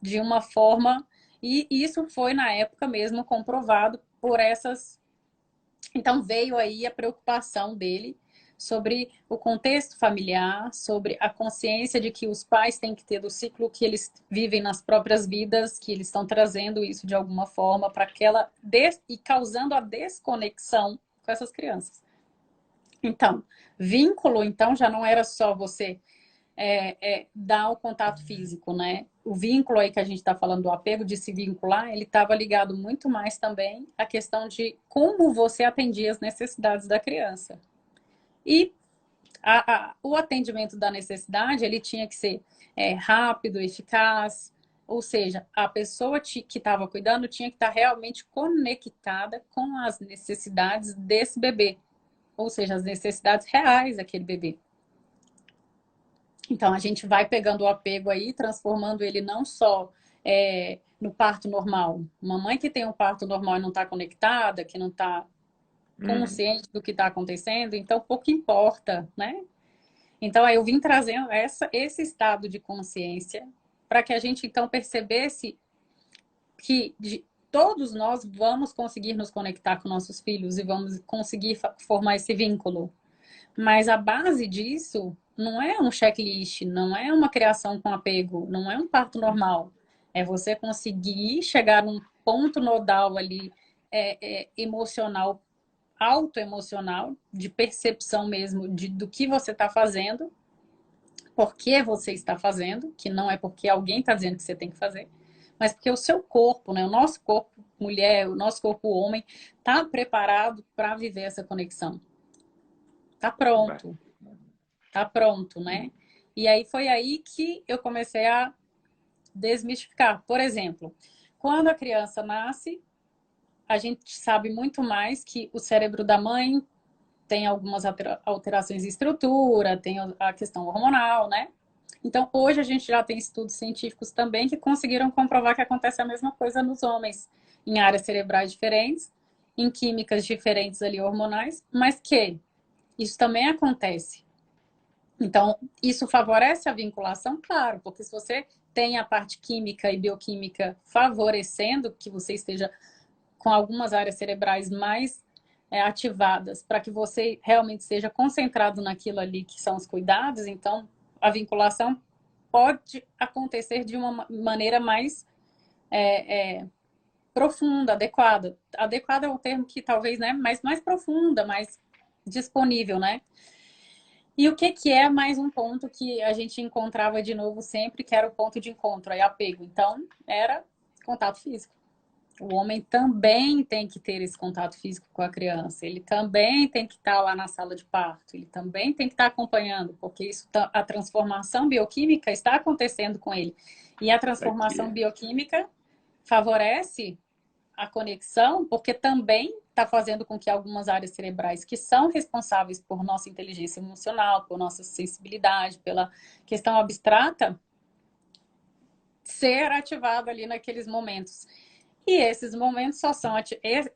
B: de uma forma. E isso foi, na época mesmo, comprovado por essas. Então, veio aí a preocupação dele sobre o contexto familiar, sobre a consciência de que os pais têm que ter do ciclo que eles vivem nas próprias vidas, que eles estão trazendo isso de alguma forma para aquela e causando a desconexão com essas crianças. Então, vínculo, então, já não era só você dar o contato físico, né? O vínculo aí que a gente está falando do apego, de se vincular, ele estava ligado muito mais também à questão de como você atendia as necessidades da criança. E o atendimento da necessidade, ele tinha que ser rápido, eficaz, ou seja, a pessoa que estava cuidando tinha que estar realmente conectada com as necessidades desse bebê, ou seja, as necessidades reais daquele bebê. Então, a gente vai pegando o apego aí, transformando ele não só no parto normal. Uma mãe que tem um parto normal e não está conectada, que não está consciente do que está acontecendo, então pouco importa, né? Então, aí eu vim trazendo esse estado de consciência para que a gente, então, percebesse que todos nós vamos conseguir nos conectar com nossos filhos e vamos conseguir formar esse vínculo. Mas a base disso não é um checklist, não é uma criação com apego, não é um parto normal. É você conseguir chegar num ponto nodal ali emocional, autoemocional, de percepção mesmo do que você está fazendo, por que você está fazendo, que não é porque alguém está dizendo que você tem que fazer, mas porque o seu corpo, né, o nosso corpo mulher, o nosso corpo homem, está preparado para viver essa conexão. Tá pronto. Tá pronto, né? E aí foi aí que eu comecei a desmistificar. Por exemplo, quando a criança nasce, a gente sabe muito mais que o cérebro da mãe tem algumas alterações de estrutura, tem a questão hormonal, né? Então, hoje a gente já tem estudos científicos também que conseguiram comprovar que acontece a mesma coisa nos homens, em áreas cerebrais diferentes, em químicas diferentes ali hormonais, mas que isso também acontece. Então, isso favorece a vinculação? Claro, porque se você tem a parte química e bioquímica favorecendo que você esteja com algumas áreas cerebrais mais ativadas para que você realmente seja concentrado naquilo ali que são os cuidados, então a vinculação pode acontecer de uma maneira mais profunda, adequada. Adequada é um termo que talvez, né, mais profunda, mais disponível, né? E o que que é mais um ponto que a gente encontrava de novo sempre, que era o ponto de encontro, aí apego. Então, era contato físico. O homem também tem que ter esse contato físico com a criança, ele também tem que estar lá na sala de parto, ele também tem que estar acompanhando, porque isso, a transformação bioquímica está acontecendo com ele. E a transformação
A: Aqui.
B: bioquímica favorece a conexão, porque também está fazendo com que algumas áreas cerebrais que são responsáveis por nossa inteligência emocional, por nossa sensibilidade, pela questão abstrata, ser ativada ali naqueles momentos. E esses momentos só são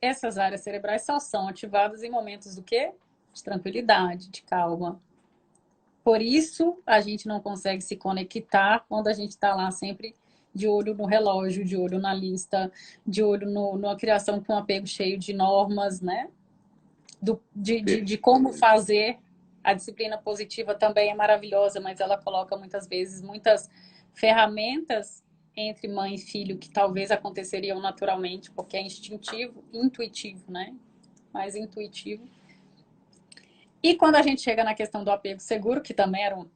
B: essas áreas cerebrais só são ativadas em momentos do quê? De tranquilidade, de calma. Por isso a gente não consegue se conectar quando a gente está lá sempre de olho no relógio, de olho na lista, de olho numa criação com apego cheio de normas, né? De como fazer. A disciplina positiva também é maravilhosa, mas ela coloca muitas vezes muitas ferramentas entre mãe e filho que talvez aconteceriam naturalmente, porque é instintivo, intuitivo, né? Mais intuitivo. E quando a gente chega na questão do apego seguro, que também era um...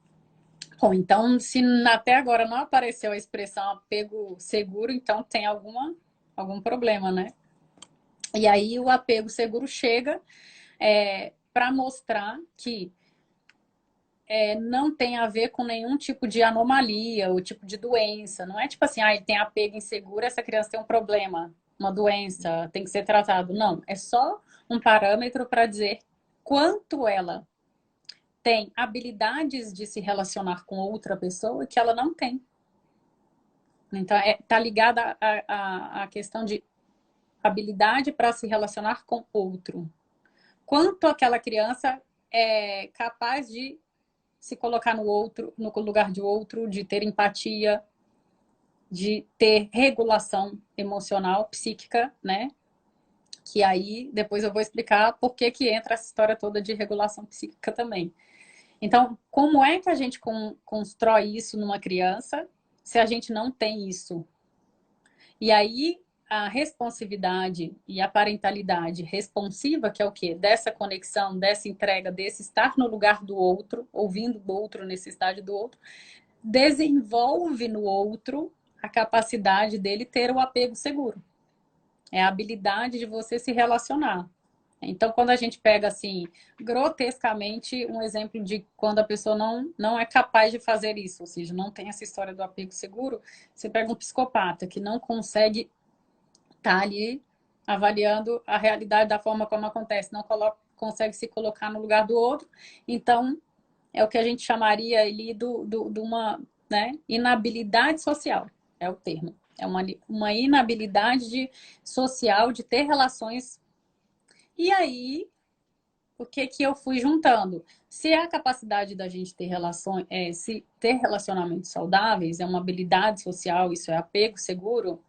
B: Bom, então, se até agora não apareceu a expressão apego seguro, então tem algum problema, né? E aí o apego seguro chega para mostrar que não tem a ver com nenhum tipo de anomalia ou tipo de doença. Não é tipo assim, ele tem apego inseguro, essa criança tem um problema, uma doença, tem que ser tratado. Não, é só um parâmetro para dizer quanto ela tem habilidades de se relacionar com outra pessoa que ela não tem. Então, tá ligada à questão de habilidade para se relacionar com outro. Quanto aquela criança é capaz de se colocar no outro, no lugar de outro, de ter empatia, de ter regulação emocional, psíquica, né? Que aí depois eu vou explicar por que que entra essa história toda de regulação psíquica também. Então, como é que a gente constrói isso numa criança se a gente não tem isso? E aí a responsividade e a parentalidade responsiva, que é o quê? Dessa conexão, dessa entrega, desse estar no lugar do outro, ouvindo o outro, necessidade do outro, desenvolve no outro a capacidade dele ter o apego seguro. É a habilidade de você se relacionar. Então, quando a gente pega, assim, grotescamente, um exemplo de quando a pessoa não é capaz de fazer isso, ou seja, não tem essa história do apego seguro, você pega um psicopata que não consegue estar ali avaliando a realidade da forma como acontece, não consegue se colocar no lugar do outro. Então, é o que a gente chamaria ali de uma, né, inabilidade social, é o termo. É uma inabilidade social de ter relações. E aí, o que que eu fui juntando? Se a capacidade da gente ter relações, se ter relacionamentos saudáveis é uma habilidade social, isso é apego seguro,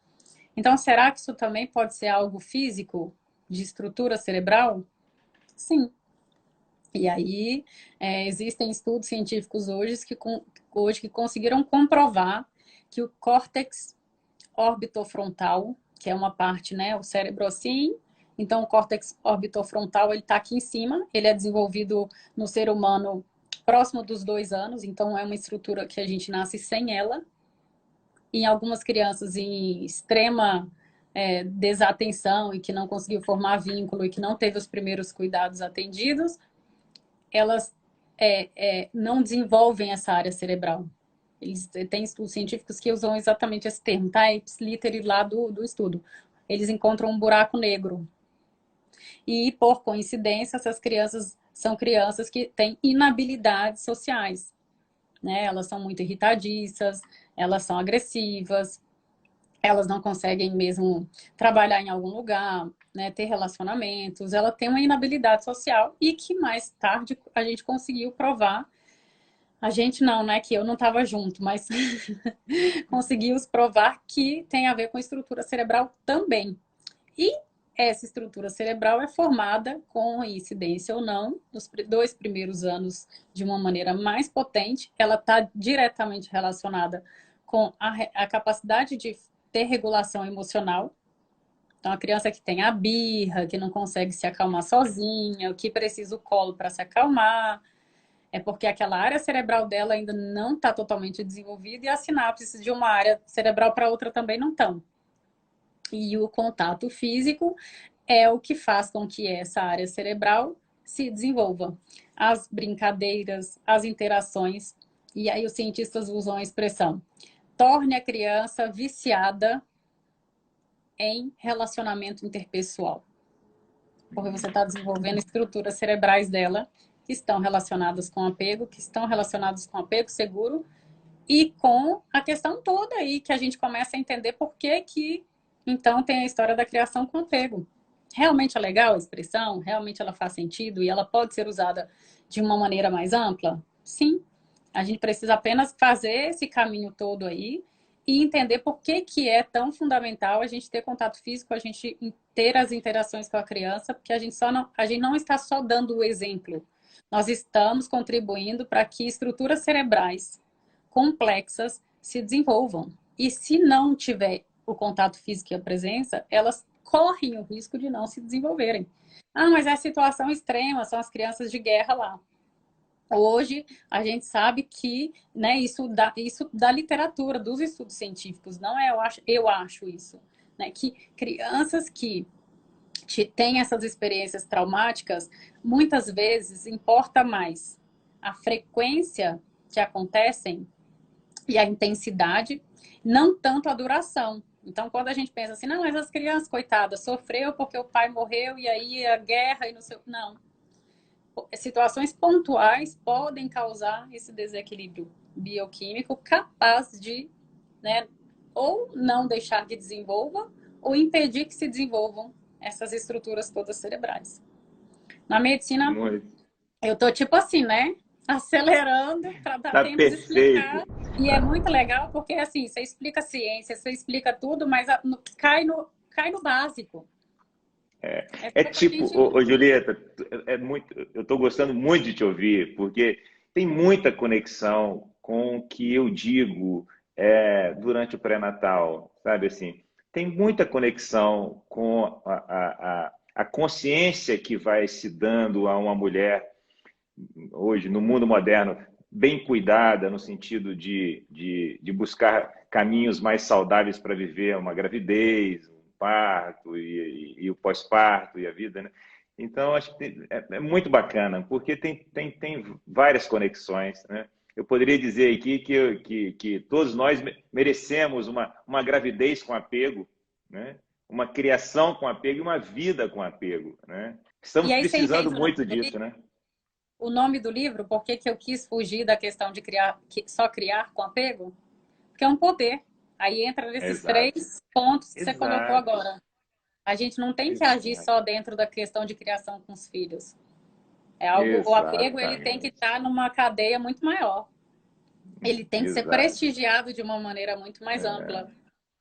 B: então será que isso também pode ser algo físico, de estrutura cerebral? Sim. E aí, existem estudos científicos hoje que conseguiram comprovar que o córtex orbitofrontal, que é uma parte, né, o cérebro assim, então o córtex orbitofrontal, ele está aqui em cima, ele é desenvolvido no ser humano próximo dos 2 anos, então é uma estrutura que a gente nasce sem ela. Em algumas crianças em extrema desatenção e que não conseguiu formar vínculo e que não teve os primeiros cuidados atendidos, elas não desenvolvem essa área cerebral. Eles têm estudos científicos que usam exatamente esse termo, tá? Ipsiliter lá do estudo. Eles encontram um buraco negro. E, por coincidência, essas crianças são crianças que têm inabilidades sociais, né? Elas são muito irritadiças, elas são agressivas, elas não conseguem mesmo trabalhar em algum lugar, né, ter relacionamentos, ela tem uma inabilidade social e que mais tarde a gente conseguiu provar. A gente não, né, que eu não estava junto, mas conseguimos provar que tem a ver com estrutura cerebral também. E essa estrutura cerebral é formada com incidência ou não, nos 2 primeiros anos de uma maneira mais potente, ela está diretamente relacionada com a capacidade de ter regulação emocional. Então, a criança que tem a birra, que não consegue se acalmar sozinha, que precisa o colo para se acalmar, É porque aquela área cerebral dela ainda não está totalmente desenvolvida e as sinapses de uma área cerebral para outra também não estão. E o contato físico é o que faz com que essa área cerebral se desenvolva. As brincadeiras, as interações, e aí os cientistas usam a expressão: torne a criança viciada em relacionamento interpessoal. Porque você está desenvolvendo estruturas cerebrais dela que estão relacionadas com apego, que estão relacionadas com apego seguro e com a questão toda aí que a gente começa a entender por que então tem a história da criação com apego. Realmente é legal a expressão? Realmente ela faz sentido e ela pode ser usada de uma maneira mais ampla? Sim. A gente precisa apenas fazer esse caminho todo aí e entender por que é tão fundamental a gente ter contato físico, a gente ter as interações com a criança, porque a gente não está só dando o exemplo. Nós estamos contribuindo para que estruturas cerebrais complexas se desenvolvam. E se não tiver o contato físico e a presença, elas correm o risco de não se desenvolverem. Ah, mas é a situação extrema, são as crianças de guerra lá. Hoje, a gente sabe que, né, isso da literatura, dos estudos científicos, não é eu acho isso, né, que crianças que têm essas experiências traumáticas, muitas vezes importa mais a frequência que acontecem e a intensidade, não tanto a duração. Então, quando a gente pensa assim, não, mas as crianças, coitadas, sofreu porque o pai morreu e aí a guerra e não sei... Não. Situações pontuais podem causar esse desequilíbrio bioquímico capaz de, né, ou não deixar que desenvolva ou impedir que se desenvolvam essas estruturas todas cerebrais. Na medicina,
A: Muito.
B: eu tô tipo assim, né? Acelerando para dar
A: Tá
B: tempo de explicar.
A: perfeito.
B: E é muito legal porque, assim, você explica a ciência, você explica tudo, mas cai no básico. É
A: É
B: só pra
A: tipo,
B: gente...
A: Julieta, é muito, eu estou gostando muito de te ouvir, porque tem muita conexão com o que eu digo durante o pré-natal, sabe assim? Tem muita conexão com a consciência que vai se dando a uma mulher hoje, no mundo moderno, bem cuidada, no sentido de buscar caminhos mais saudáveis para viver uma gravidez, um parto e o pós-parto e a vida, né? Então, acho que é muito bacana, porque tem várias conexões, né? Eu poderia dizer aqui que todos nós merecemos uma gravidez com apego, né? Uma criação com apego e uma vida com apego, né?
B: E
A: Estamos
B: aí você
A: precisando
B: entende
A: muito disso, né?
B: o nome do livro? Por que eu quis fugir da questão de criar, só criar com apego? Porque é um poder. Aí entra nesses
A: Exato,
B: 3 pontos que você colocou
A: exato,
B: agora. A gente não tem que agir
A: exato,
B: só dentro da questão de criação com os filhos. É algo, o apego ele tem que
A: exatamente,
B: estar numa cadeia muito maior. Ele tem que ser
A: exato.
B: prestigiado de uma maneira muito mais ampla.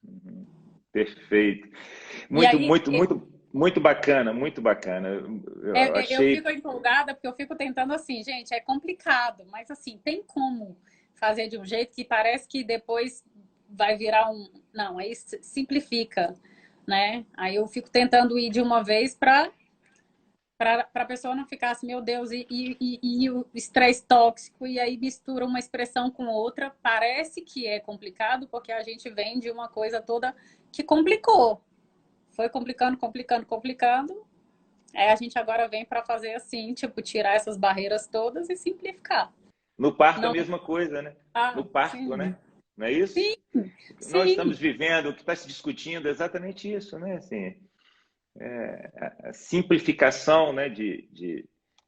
A: Uhum. Perfeito.
B: E
A: Muito,
B: aí
A: muito, muito, muito bacana, muito bacana. Eu
B: eu
A: achei.
B: fico empolgada porque eu fico tentando assim, gente, é complicado, mas assim, tem como fazer de um jeito que parece que depois vai virar um. Não, aí simplifica, né? Aí eu fico tentando ir de uma vez para a pessoa não ficar assim, meu Deus, e o estresse tóxico, e aí mistura uma expressão com outra. Parece que é complicado, porque a gente vem de uma coisa toda que complicou. Foi complicando, complicando, complicando. Aí a gente agora vem para fazer assim, tipo, tirar essas barreiras todas e simplificar.
A: No parto, a
B: Não,
A: mesma coisa, né? No
B: ah,
A: parto,
B: sim,
A: né? Não é isso?
B: sim,
A: O que nós
B: sim.
A: estamos vivendo, o que está se discutindo é exatamente isso, né? Assim, a simplificação, né,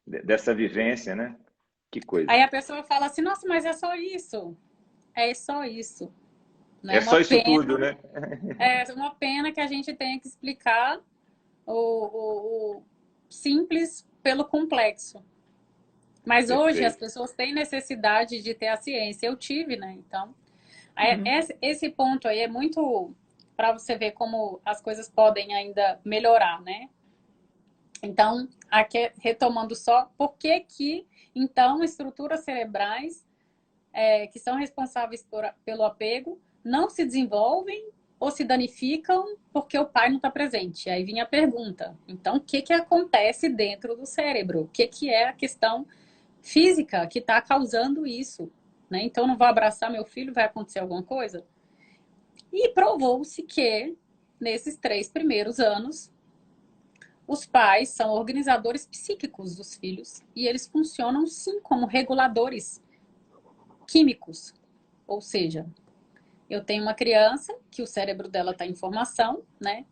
A: dessa vivência, né? Que coisa.
B: Aí a pessoa fala assim, nossa, mas é só isso. É só isso. Né?
A: É só isso tudo, né?
B: É uma pena que a gente tenha que explicar o simples pelo complexo. Mas hoje as
A: Perfeito.
B: pessoas têm necessidade de ter a ciência. Eu tive, né? Então,
A: Uhum.
B: esse ponto aí é muito para você ver como as coisas podem ainda melhorar, né? Então, aqui retomando só, por que então estruturas cerebrais que são responsáveis pelo apego não se desenvolvem ou se danificam porque o pai não está presente? Aí vinha a pergunta. Então, o que acontece dentro do cérebro? O que é a questão física que está causando isso, né? Então, não vou abraçar meu filho, vai acontecer alguma coisa? E provou-se que, nesses 3 primeiros anos, os pais são organizadores psíquicos dos filhos e eles funcionam, sim, como reguladores químicos. Ou seja, eu tenho uma criança que o cérebro dela está em formação, né?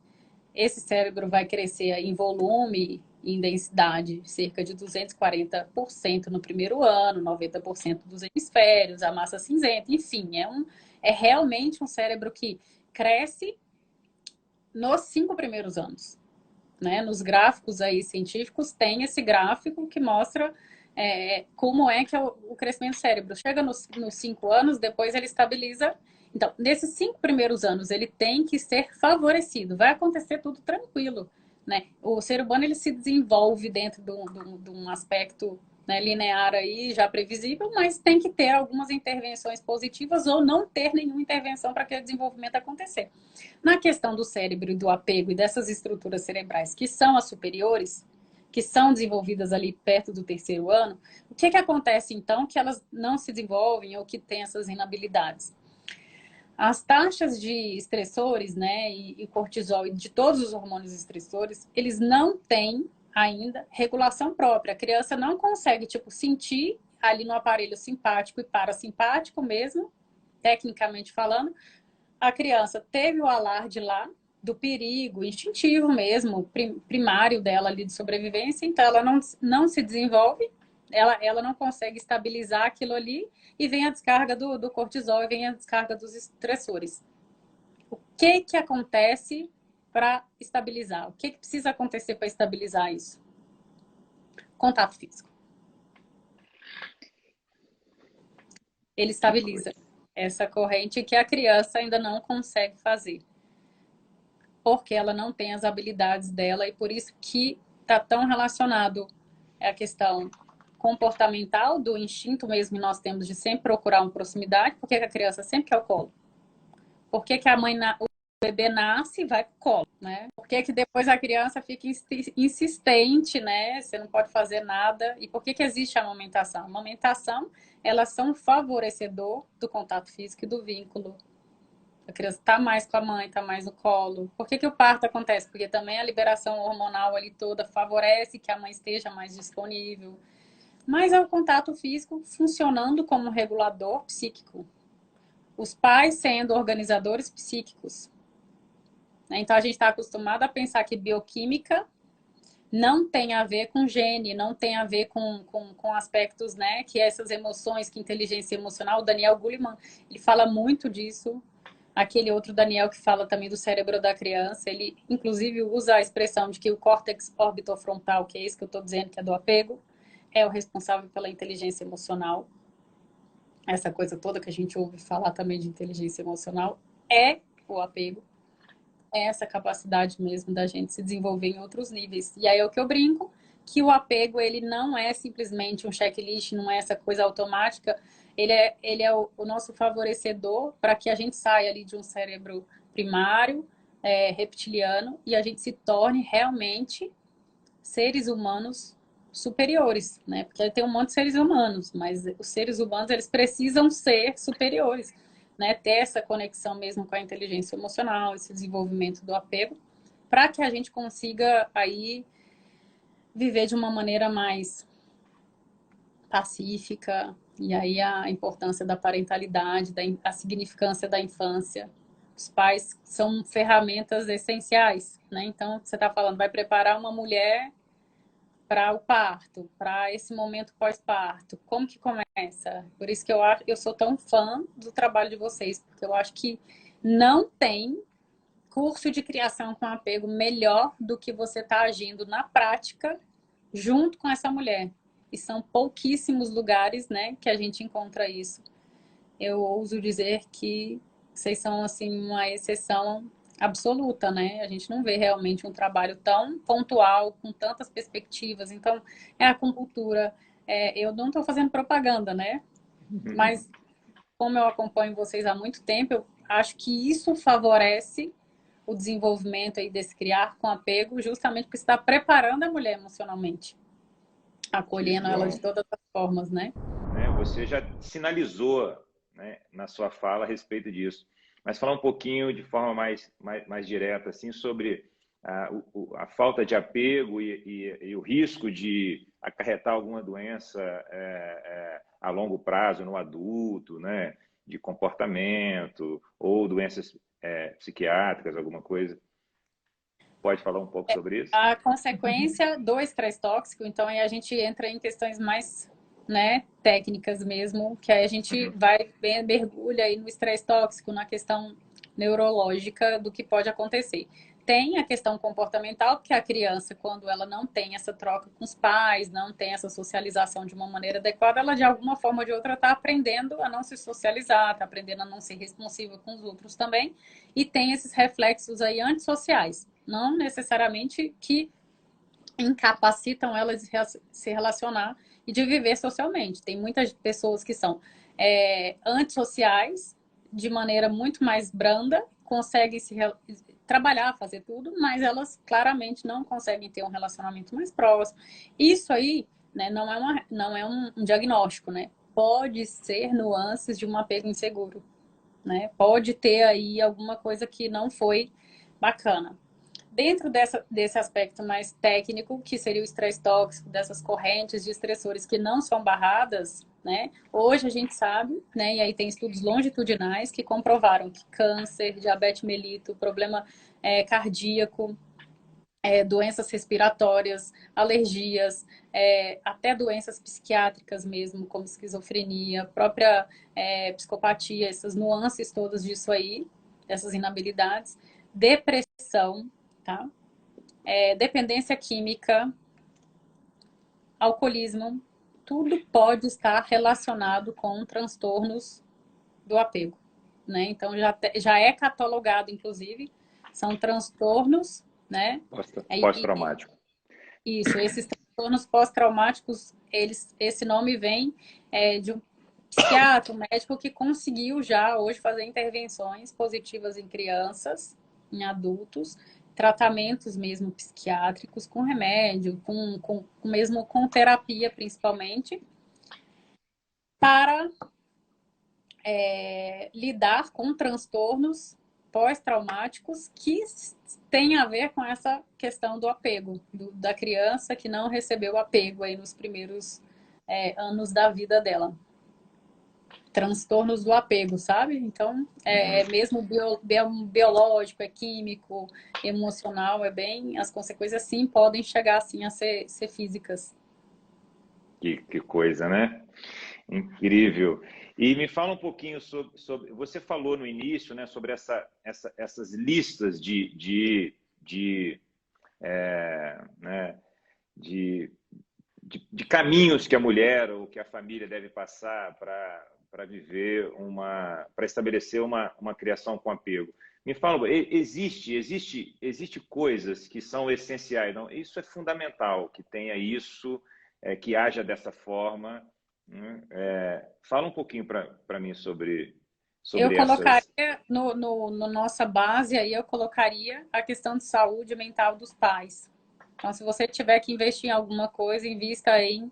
B: Esse cérebro vai crescer em volume e em densidade cerca de 240% no primeiro ano, 90% dos hemisférios, a massa cinzenta, enfim, é realmente um cérebro que cresce nos 5 primeiros anos. Né? Nos gráficos aí científicos tem esse gráfico que mostra como é que é o crescimento do cérebro. Chega nos 5 anos, depois ele estabiliza. Então, nesses 5 primeiros anos, ele tem que ser favorecido. Vai acontecer tudo tranquilo. Né? O ser humano ele se desenvolve dentro de um aspecto, né, linear aí, já previsível, mas tem que ter algumas intervenções positivas ou não ter nenhuma intervenção para aquele desenvolvimento acontecer. Na questão do cérebro e do apego e dessas estruturas cerebrais que são as superiores, que são desenvolvidas ali perto do 3º ano, o que acontece então que elas não se desenvolvem ou que têm essas inabilidades? As taxas de estressores, né, e cortisol e de todos os hormônios estressores, eles não têm ainda regulação própria. A criança não consegue, tipo, sentir ali no aparelho simpático e parasimpático mesmo, tecnicamente falando. A criança teve o alarde lá do perigo instintivo mesmo, primário dela ali de sobrevivência, então ela não se desenvolve, ela não consegue estabilizar aquilo ali e vem a descarga do cortisol e vem a descarga dos estressores. O que acontece para estabilizar? O que precisa acontecer para estabilizar isso? Contato físico. Ele estabiliza essa corrente que a criança ainda não consegue fazer, porque ela não tem as habilidades dela e por isso que está tão relacionado a questão comportamental do instinto mesmo que nós temos de sempre procurar uma proximidade. Por que a criança sempre quer o colo? Por que a mãe, o bebê nasce e vai pro colo, né? Por que depois a criança fica insistente, né? Você não pode fazer nada. E por que existe a amamentação? A amamentação, elas são um favorecedor do contato físico e do vínculo. A criança está mais com a mãe, está mais no colo. Por que o parto acontece? Porque também a liberação hormonal ali toda favorece que a mãe esteja mais disponível. Mas é o contato físico funcionando como um regulador psíquico. Os pais sendo organizadores psíquicos. Então a gente está acostumado a pensar que bioquímica não tem a ver com gene, não tem a ver com aspectos, né? Que essas emoções, que inteligência emocional, o Daniel Goleman, ele fala muito disso. Aquele outro Daniel que fala também do cérebro da criança, ele inclusive usa a expressão de que o córtex orbitofrontal, que é isso que eu estou dizendo, que é do apego, é o responsável pela inteligência emocional. Essa coisa toda que a gente ouve falar também de inteligência emocional é o apego. É essa capacidade mesmo da gente se desenvolver em outros níveis. E aí é o que eu brinco, que o apego, ele não é simplesmente um checklist, não é essa coisa automática, ele é o nosso favorecedor para que a gente saia ali de um cérebro primário, reptiliano, e a gente se torne realmente seres humanos superiores, né? Porque tem um monte de seres humanos, mas os seres humanos, eles precisam ser superiores, né? Ter essa conexão mesmo com a inteligência emocional, esse desenvolvimento do apego, para que a gente consiga aí viver de uma maneira mais pacífica, e aí a importância da parentalidade, a significância da infância. Os pais são ferramentas essenciais, né? Então, você está falando, vai preparar uma mulher para o parto, para esse momento pós-parto. Como que começa? Por isso que eu sou tão fã do trabalho de vocês, porque eu acho que não tem curso de criação com apego melhor do que você tá agindo na prática junto com essa mulher. E são pouquíssimos lugares, né, que a gente encontra isso. Eu ouso dizer que vocês são assim uma exceção absoluta, né? A gente não vê realmente um trabalho tão pontual, com tantas perspectivas. Então, é a acupuntura. Eu não estou fazendo propaganda, né? Mas como eu acompanho vocês há muito tempo, eu acho que isso favorece o desenvolvimento aí desse criar com apego, justamente porque está preparando a mulher emocionalmente. acolhendo ela de todas as formas, né?
A: Você já sinalizou, né, na sua fala a respeito disso. Mas falar um pouquinho de forma mais direta assim, sobre a falta de apego e o risco de acarretar alguma doença a longo prazo no adulto, né, de comportamento ou doenças psiquiátricas, alguma coisa. Pode falar um pouco sobre isso?
B: A consequência do estresse tóxico, então aí a gente entra em questões mais, né, técnicas mesmo, que aí a gente vai, mergulha aí no estresse tóxico, na questão neurológica do que pode acontecer. Tem a questão comportamental, que a criança, quando ela não tem essa troca com os pais, não tem essa socialização de uma maneira adequada, ela de alguma forma ou de outra está aprendendo a não se socializar, está aprendendo a não ser responsiva com os outros também, e tem esses reflexos aí antissociais. Não necessariamente que incapacitam elas de se relacionar e de viver socialmente. Tem muitas pessoas que são antissociais, de maneira muito mais branda, conseguem trabalhar, fazer tudo, mas elas claramente não conseguem ter um relacionamento mais próximo. Isso aí, né, não é um diagnóstico, né? Pode ser nuances de um apego inseguro, né? Pode ter aí alguma coisa que não foi bacana. Dentro desse aspecto mais técnico, que seria o estresse tóxico, dessas correntes de estressores que não são barradas, né? Hoje a gente sabe, né? E aí tem estudos longitudinais que comprovaram que câncer, diabetes mellitus, problema cardíaco, doenças respiratórias, alergias, até doenças psiquiátricas mesmo, como esquizofrenia, própria psicopatia, essas nuances todas disso aí, dessas inabilidades, depressão, tá? Dependência química, alcoolismo, tudo pode estar relacionado com transtornos do apego, né? Então já é catalogado, inclusive, são transtornos, né?
A: Pós-traumático.
B: Isso, esses transtornos pós-traumáticos, esse nome vem de um psiquiatra, um médico que conseguiu já hoje fazer intervenções positivas em crianças, em adultos, tratamentos mesmo psiquiátricos com remédio, mesmo com terapia principalmente, para lidar com transtornos pós-traumáticos que têm a ver com essa questão do apego, da criança que não recebeu apego aí nos primeiros anos da vida dela. Transtornos do apego, sabe? Então, mesmo biológico, é químico, emocional, as consequências sim podem chegar assim a ser físicas.
A: Que coisa, né? Incrível. E me fala um pouquinho sobre você falou no início, né, sobre essas listas né, de caminhos que a mulher ou que a família deve passar para viver para estabelecer uma criação com apego. Me fala, existe coisas que são essenciais, não? Isso é fundamental, que tenha isso, que haja dessa forma. Fala um pouquinho para mim sobre
B: Eu
A: essas.
B: colocaria no nossa base aí, eu colocaria a questão de saúde mental dos pais. Então, se você tiver que investir em alguma coisa, invista em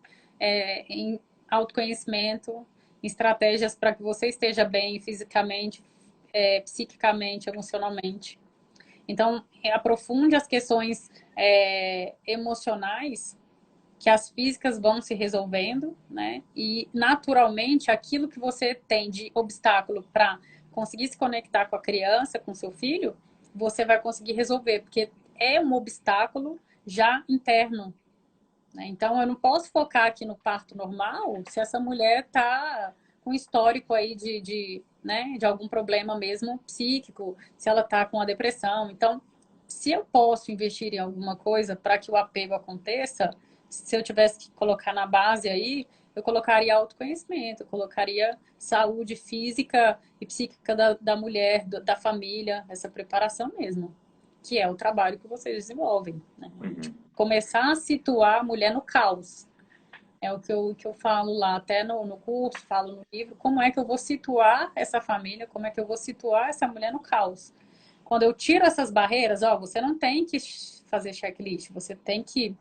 B: autoconhecimento, em estratégias para que você esteja bem fisicamente, psiquicamente, emocionalmente. Então, aprofunde as questões emocionais, que as físicas vão se resolvendo, né? E naturalmente aquilo que você tem de obstáculo para conseguir se conectar com a criança, com seu filho, você vai conseguir resolver, porque é um obstáculo já interno, né? Então eu não posso focar aqui no parto normal se essa mulher está com histórico aí né, de algum problema mesmo psíquico, se ela está com a depressão. Então, se eu posso investir em alguma coisa para que o apego aconteça, se eu tivesse que colocar na base aí, eu colocaria autoconhecimento, eu colocaria saúde física e psíquica da mulher, da família, essa preparação mesmo, que é o trabalho que vocês desenvolvem, né? Começar a situar a mulher no caos. É o que eu falo lá, até no curso, falo no livro, como é que eu vou situar essa família, como é que eu vou situar essa mulher no caos. Quando eu tiro essas barreiras, ó, você não tem que fazer checklist, você tem que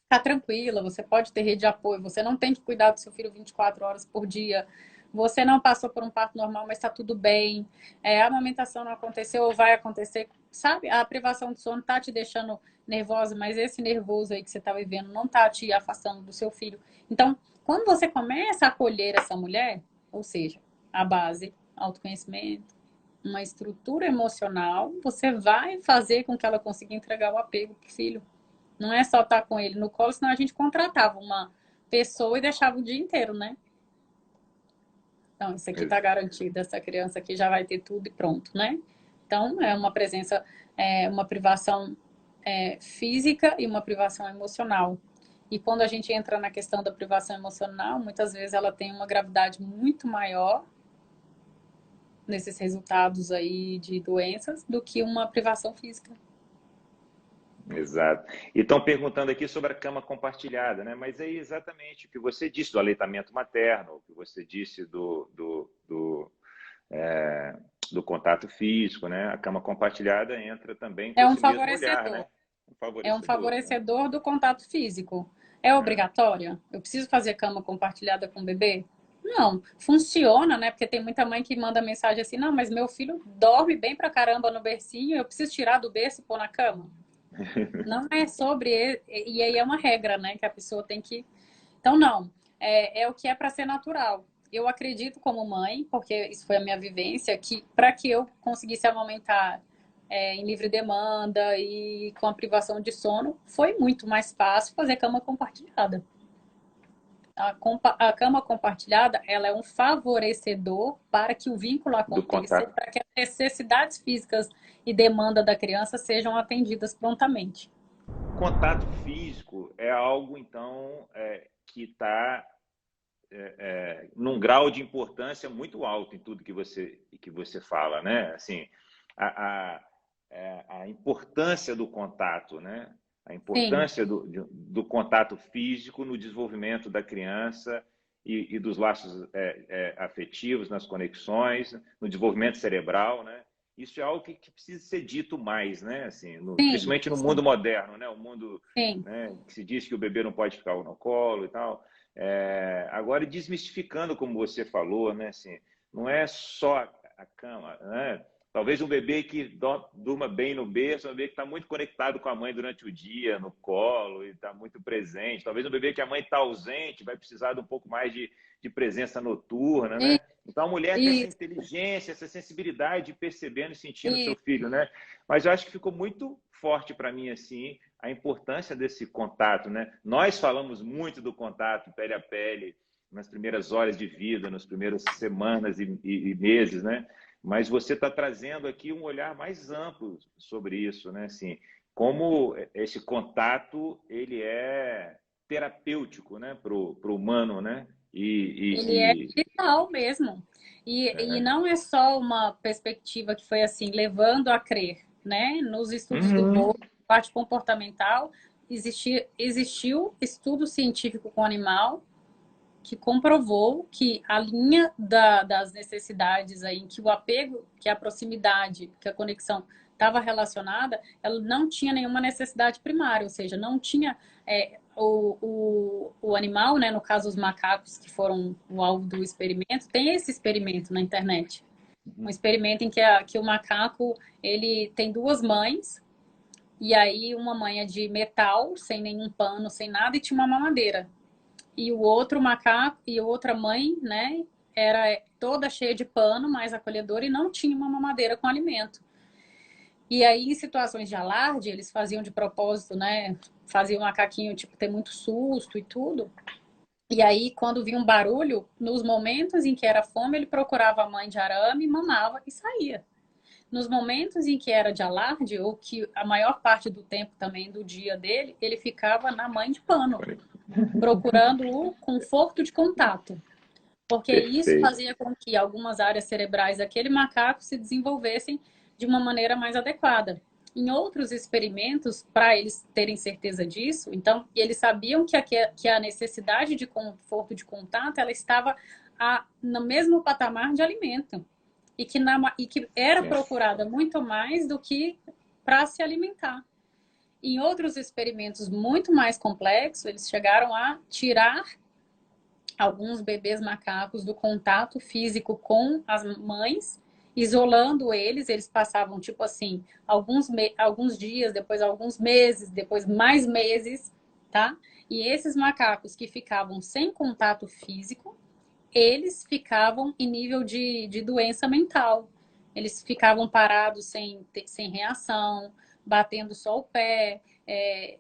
B: ficar tranquila, você pode ter rede de apoio, você não tem que cuidar do seu filho 24 horas por dia, você não passou por um parto normal, mas está tudo bem, a amamentação não aconteceu ou vai acontecer, sabe? A privação do sono está te deixando nervosa, mas esse nervoso aí que você está vivendo não está te afastando do seu filho. Então, quando você começa a acolher essa mulher, ou seja, a base, autoconhecimento, uma estrutura emocional, você vai fazer com que ela consiga entregar o apego pro filho. Não é só estar com ele no colo, senão a gente contratava uma pessoa e deixava o dia inteiro, né? Então, isso aqui está garantido, essa criança aqui já vai ter tudo e pronto, né? Então, é uma presença, uma privação física e uma privação emocional. E quando a gente entra na questão da privação emocional, muitas vezes ela tem uma gravidade muito maior nesses resultados aí de doenças do que uma privação física.
A: Exato. E estão perguntando aqui sobre a cama compartilhada, né? Mas é exatamente o que você disse do aleitamento materno, o que você disse do contato físico, né? A cama compartilhada entra também com
B: É um
A: esse mesmo olhar,
B: favorecedor.
A: né? Um
B: É um
A: favorecedor, né?
B: favorecedor do contato físico. É
A: É.
B: obrigatória? Eu preciso fazer cama compartilhada com o bebê? Não, funciona, né? Porque tem muita mãe que manda mensagem assim: não, mas meu filho dorme bem pra caramba no bercinho, eu preciso tirar do berço e pôr na cama. Não é sobre. E aí é uma regra, né? Que a pessoa tem que. Então, não. É o que é para ser natural. Eu acredito, como mãe, porque isso foi a minha vivência, que para que eu conseguisse amamentar em livre demanda e com a privação de sono, foi muito mais fácil fazer cama compartilhada. A cama compartilhada, ela é um favorecedor para que o vínculo
A: Do
B: aconteça,
A: contato.
B: para que as necessidades físicas e demanda da criança sejam atendidas prontamente.
A: Contato físico é algo, então, que está num grau de importância muito alto em tudo que você fala, né? Assim, a, a, a importância do contato, né? A
B: Sim,
A: importância do contato físico no desenvolvimento da criança e dos laços afetivos, nas conexões, no desenvolvimento cerebral, né? Isso é algo que precisa ser dito mais, né? Assim,
B: sim,
A: principalmente no mundo
B: sim,
A: moderno, né? O mundo,
B: sim.
A: né, que se diz que o bebê não pode ficar no colo e tal. Agora, desmistificando, como você falou, né? Assim, não é só a cama, né? Talvez um bebê que durma bem no berço, um bebê que está muito conectado com a mãe durante o dia, no colo, e está muito presente. Talvez um bebê que a mãe está ausente, vai precisar de um pouco mais de presença noturna,
B: E,
A: né? Então, a mulher tem essa
B: e,
A: inteligência, essa sensibilidade de percebendo e sentindo o seu
B: e
A: filho, né? Mas eu acho que ficou muito forte para mim, assim, a importância desse contato, né? Nós falamos muito do contato pele a pele nas primeiras horas de vida, nas primeiras semanas e meses, né? Mas você está trazendo aqui um olhar mais amplo sobre isso, né? Assim, como esse contato ele é terapêutico, né, para o humano, né?
B: ele é
A: E,
B: vital mesmo. E
A: é.
B: não é só uma perspectiva que foi assim, levando a crer, né? Nos estudos do
A: Uhum.
B: Bohr, parte comportamental, existiu estudo científico com animal que comprovou que a linha das necessidades aí, em que o apego, que a proximidade, que a conexão estava relacionada, ela não tinha nenhuma necessidade primária, ou seja, não tinha o animal, né, no caso os macacos que foram o alvo do experimento, tem esse experimento na internet. Um experimento em que o macaco ele tem duas mães, e aí uma mãe é de metal, sem nenhum pano, sem nada, e tinha uma mamadeira. E o outro macaco e outra mãe, né, era toda cheia de pano, mais acolhedora e não tinha uma mamadeira com alimento. E aí, em situações de alarde, eles faziam de propósito, né, faziam o macaquinho, tipo, ter muito susto e tudo. E aí, quando vinha um barulho, nos momentos em que era fome, ele procurava a mãe de arame, mamava e saía. Nos momentos em que era de alarde, ou que a maior parte do tempo também do dia dele, ele ficava na mãe de pano, procurando o conforto de contato, porque isso
A: Perfeito.
B: fazia com que algumas áreas cerebrais daquele macaco se desenvolvessem de uma maneira mais adequada. Em outros experimentos, para eles terem certeza disso, então, eles sabiam que a necessidade de conforto de contato ela estava no mesmo patamar de alimento e que era
A: Sim.
B: procurada muito mais do que para se alimentar. Em outros experimentos muito mais complexos, eles chegaram a tirar alguns bebês macacos do contato físico com as mães, isolando eles. Eles passavam, tipo assim, alguns dias, depois alguns meses, depois mais meses, tá? E esses macacos que ficavam sem contato físico, eles ficavam em nível de doença mental. Eles ficavam parados sem reação, batendo só o pé,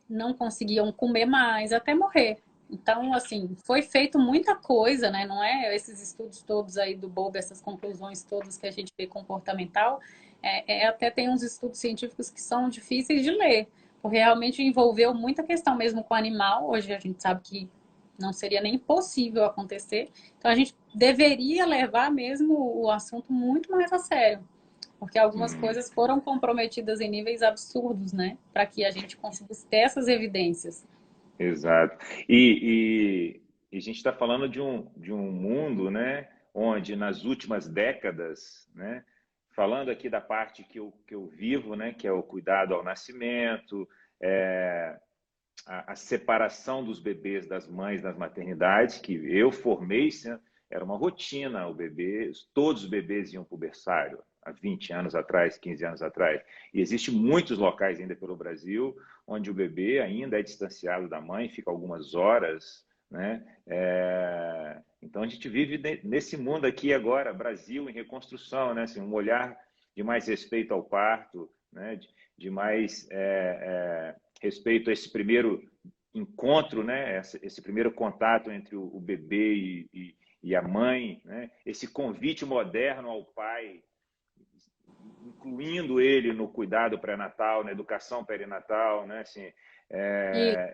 B: não conseguiam comer mais, até morrer. Então, assim, foi feito muita coisa, né? Não é esses estudos todos aí do Bowlby, essas conclusões todas que a gente vê comportamental, até tem uns estudos científicos que são difíceis de ler, porque realmente envolveu muita questão mesmo com o animal. Hoje a gente sabe que não seria nem possível acontecer. Então a gente deveria levar mesmo o assunto muito mais a sério, porque algumas coisas foram comprometidas em níveis absurdos, né? Para que a gente conseguisse ter essas evidências.
A: Exato. E a gente está falando de um mundo, né, onde nas últimas décadas, né, falando aqui da parte que eu vivo, né, que é o cuidado ao nascimento, a separação dos bebês das mães nas maternidades, que eu formei, era uma rotina, o bebê, todos os bebês iam para o berçário, há 20 anos atrás, 15 anos atrás. E existem muitos locais ainda pelo Brasil onde o bebê ainda é distanciado da mãe, fica algumas horas, né? Então a gente vive nesse mundo aqui agora, Brasil em reconstrução, né? Assim, um olhar de mais respeito ao parto, né? De mais respeito a esse primeiro encontro, né? Esse primeiro contato entre o bebê e a mãe, né? Esse convite moderno ao pai, incluindo ele no cuidado pré-natal, na educação perinatal, né? Assim,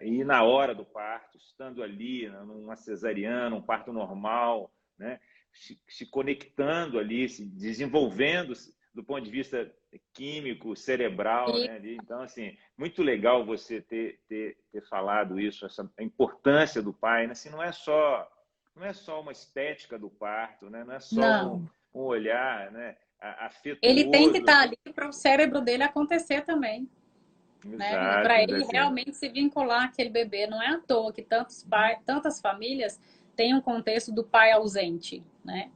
A: e na hora do parto, estando ali, numa cesariana, um parto normal, né? Se conectando ali, se desenvolvendo do ponto de vista químico, cerebral, né? Ali. Então, assim, muito legal você ter falado isso, a importância do pai, né? Assim, não é só uma estética do parto, né? Não é só
B: Não.
A: um olhar, né,
B: Ele tem que
A: afetuoso.
B: estar ali para o cérebro dele acontecer também, né? E para
A: Exato,
B: ele
A: assim,
B: realmente se vincular àquele bebê. Não é à toa que tantas famílias têm um contexto do pai ausente, né?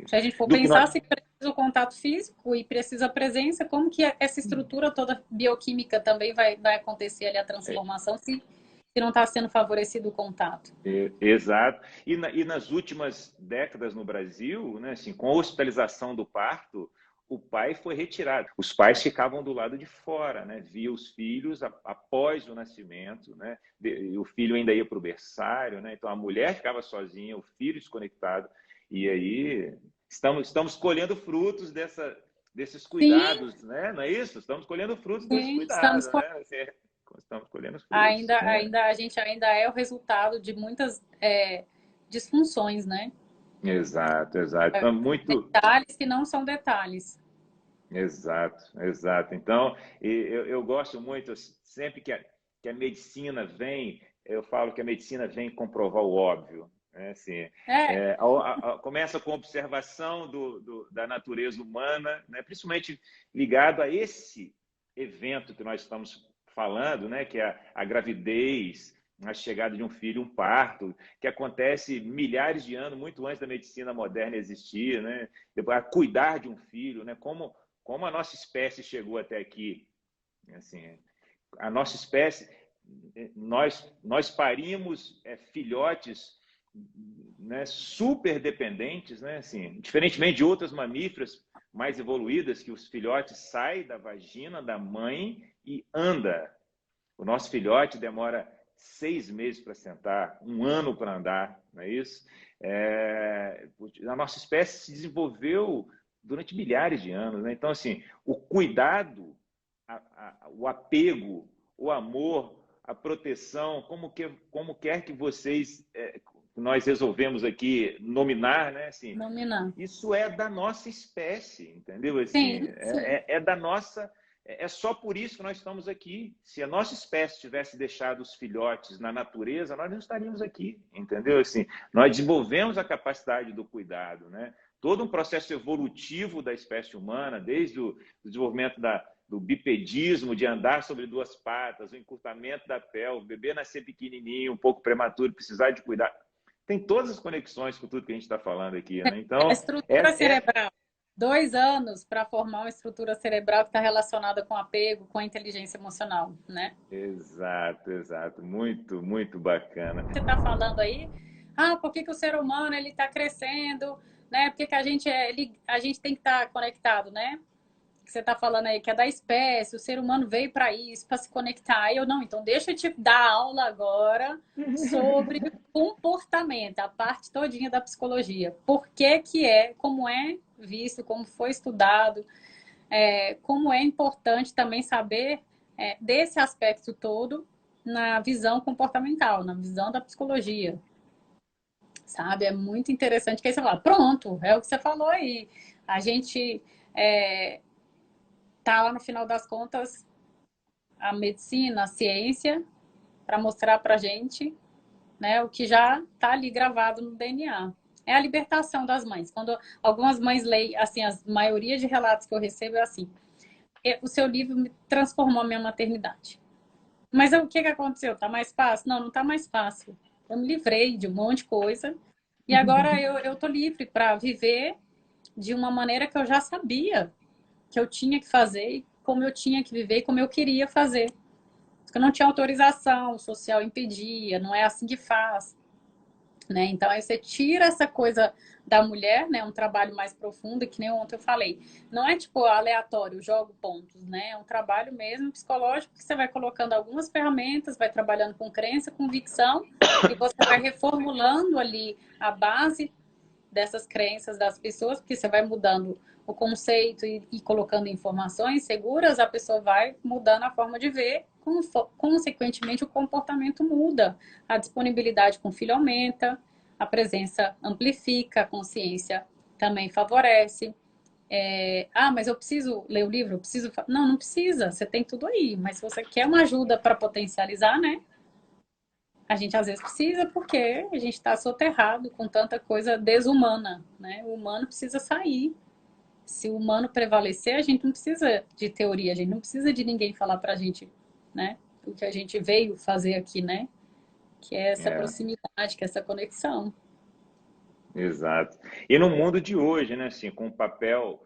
B: Se a gente for
A: do que nós,
B: pensar, se precisa o contato físico e precisa a presença, como que essa estrutura toda bioquímica também vai acontecer ali a transformação se não está sendo favorecido o contato?
A: exato. E nas últimas décadas no Brasil, né, assim, com a hospitalização do parto, o pai foi retirado. Os pais ficavam do lado de fora, né? Via os filhos após o nascimento, né? E o filho ainda ia para o berçário, né? Então a mulher ficava sozinha, o filho desconectado. E aí estamos colhendo frutos desses
B: Sim,
A: cuidados, né? Não é isso? Estamos colhendo frutos desse
B: sim,
A: cuidado, né? Assim, estamos colhendo os frutos, né?
B: a gente ainda é o resultado de muitas disfunções, né?
A: Exato, exato. Então, muito.
B: Detalhes que não são detalhes.
A: Exato, exato. Então, eu gosto muito, sempre que a medicina vem, eu falo que a medicina vem comprovar o óbvio. Né? Assim,
B: É,
A: começa com a observação da natureza humana, né? Principalmente ligado a esse evento que nós estamos falando, né? Que é a gravidez, a chegada de um filho, um parto, que acontece milhares de anos, muito antes da medicina moderna existir, né? A cuidar de um filho, né? Como a nossa espécie chegou até aqui. Assim, a nossa espécie, nós parimos filhotes, né, super dependentes, né, assim, diferentemente de outras mamíferas mais evoluídas, que os filhotes saem da vagina da mãe e anda. O nosso filhote demora 6 meses para sentar, 1 ano para andar, não é isso? A nossa espécie se desenvolveu durante milhares de anos, né? Então, assim, o cuidado, o apego, o amor, a proteção, como quer que nós resolvemos aqui nominar, né? Assim,
B: dominar.
A: isso é da nossa espécie, entendeu? Assim,
B: Sim, sim.
A: é da nossa. É só por isso que nós estamos aqui. Se a nossa espécie tivesse deixado os filhotes na natureza, nós não estaríamos aqui, entendeu? Assim, nós desenvolvemos a capacidade do cuidado, né? Todo um processo evolutivo da espécie humana, desde o desenvolvimento do bipedismo, de andar sobre duas patas, o encurtamento da pele, o bebê nascer pequenininho, um pouco prematuro, precisar de cuidar. Tem todas as conexões com tudo que a gente está falando aqui, né?
B: A
A: Então,
B: estrutura cerebral. 2 anos para formar uma estrutura cerebral que está relacionada com apego, com a inteligência emocional, né?
A: exato, exato. Muito, muito bacana.
B: Você está falando aí, por que que o ser humano ele está crescendo, né? Por que que a gente tem que estar conectado, né? Que você está falando aí, que é da espécie, o ser humano veio para isso, para se conectar. Aí eu, não, então deixa eu te dar aula agora sobre comportamento, a parte todinha da psicologia. Por que que como é visto, como foi estudado, como é importante também saber desse aspecto todo na visão comportamental, na visão da psicologia. Sabe? É muito interessante que aí você fala, pronto, é o que você falou aí. A gente tá lá no final das contas a medicina, a ciência, para mostrar para gente, né, o que já está ali gravado no DNA. É a libertação das mães. Quando algumas mães leem, assim, a maioria de relatos que eu recebo é assim: o seu livro me transformou a minha maternidade. Mas o que que aconteceu? Tá mais fácil? Não, não tá mais fácil. Eu me livrei de um monte de coisa e agora eu tô livre para viver de uma maneira que eu já sabia que eu tinha que fazer, como eu tinha que viver e como eu queria fazer. Porque eu não tinha autorização, o social impedia, não é assim que faz. Né? Então, aí você tira essa coisa da mulher, né? Um trabalho mais profundo, que nem ontem eu falei. Não é tipo aleatório, jogo pontos, né? É um trabalho mesmo psicológico que você vai colocando algumas ferramentas, vai trabalhando com crença, convicção, e você vai reformulando ali a base dessas crenças das pessoas, porque você vai mudando o conceito e colocando informações seguras, a pessoa vai mudando a forma de ver, consequentemente o comportamento muda, a disponibilidade com o filho aumenta, a presença amplifica, a consciência também favorece. Mas eu preciso ler o livro? Eu preciso. Não, não precisa, você tem tudo aí, mas se você quer uma ajuda para potencializar, né? A gente às vezes precisa porque a gente está soterrado com tanta coisa desumana, né? O humano precisa sair. Se o humano prevalecer, a gente não precisa de teoria, a gente não precisa de ninguém falar pra gente, né? O que a gente veio fazer aqui, né? Que é essa
A: É,
B: proximidade, que é essa conexão.
A: exato. E no mundo de hoje, né, assim, com o papel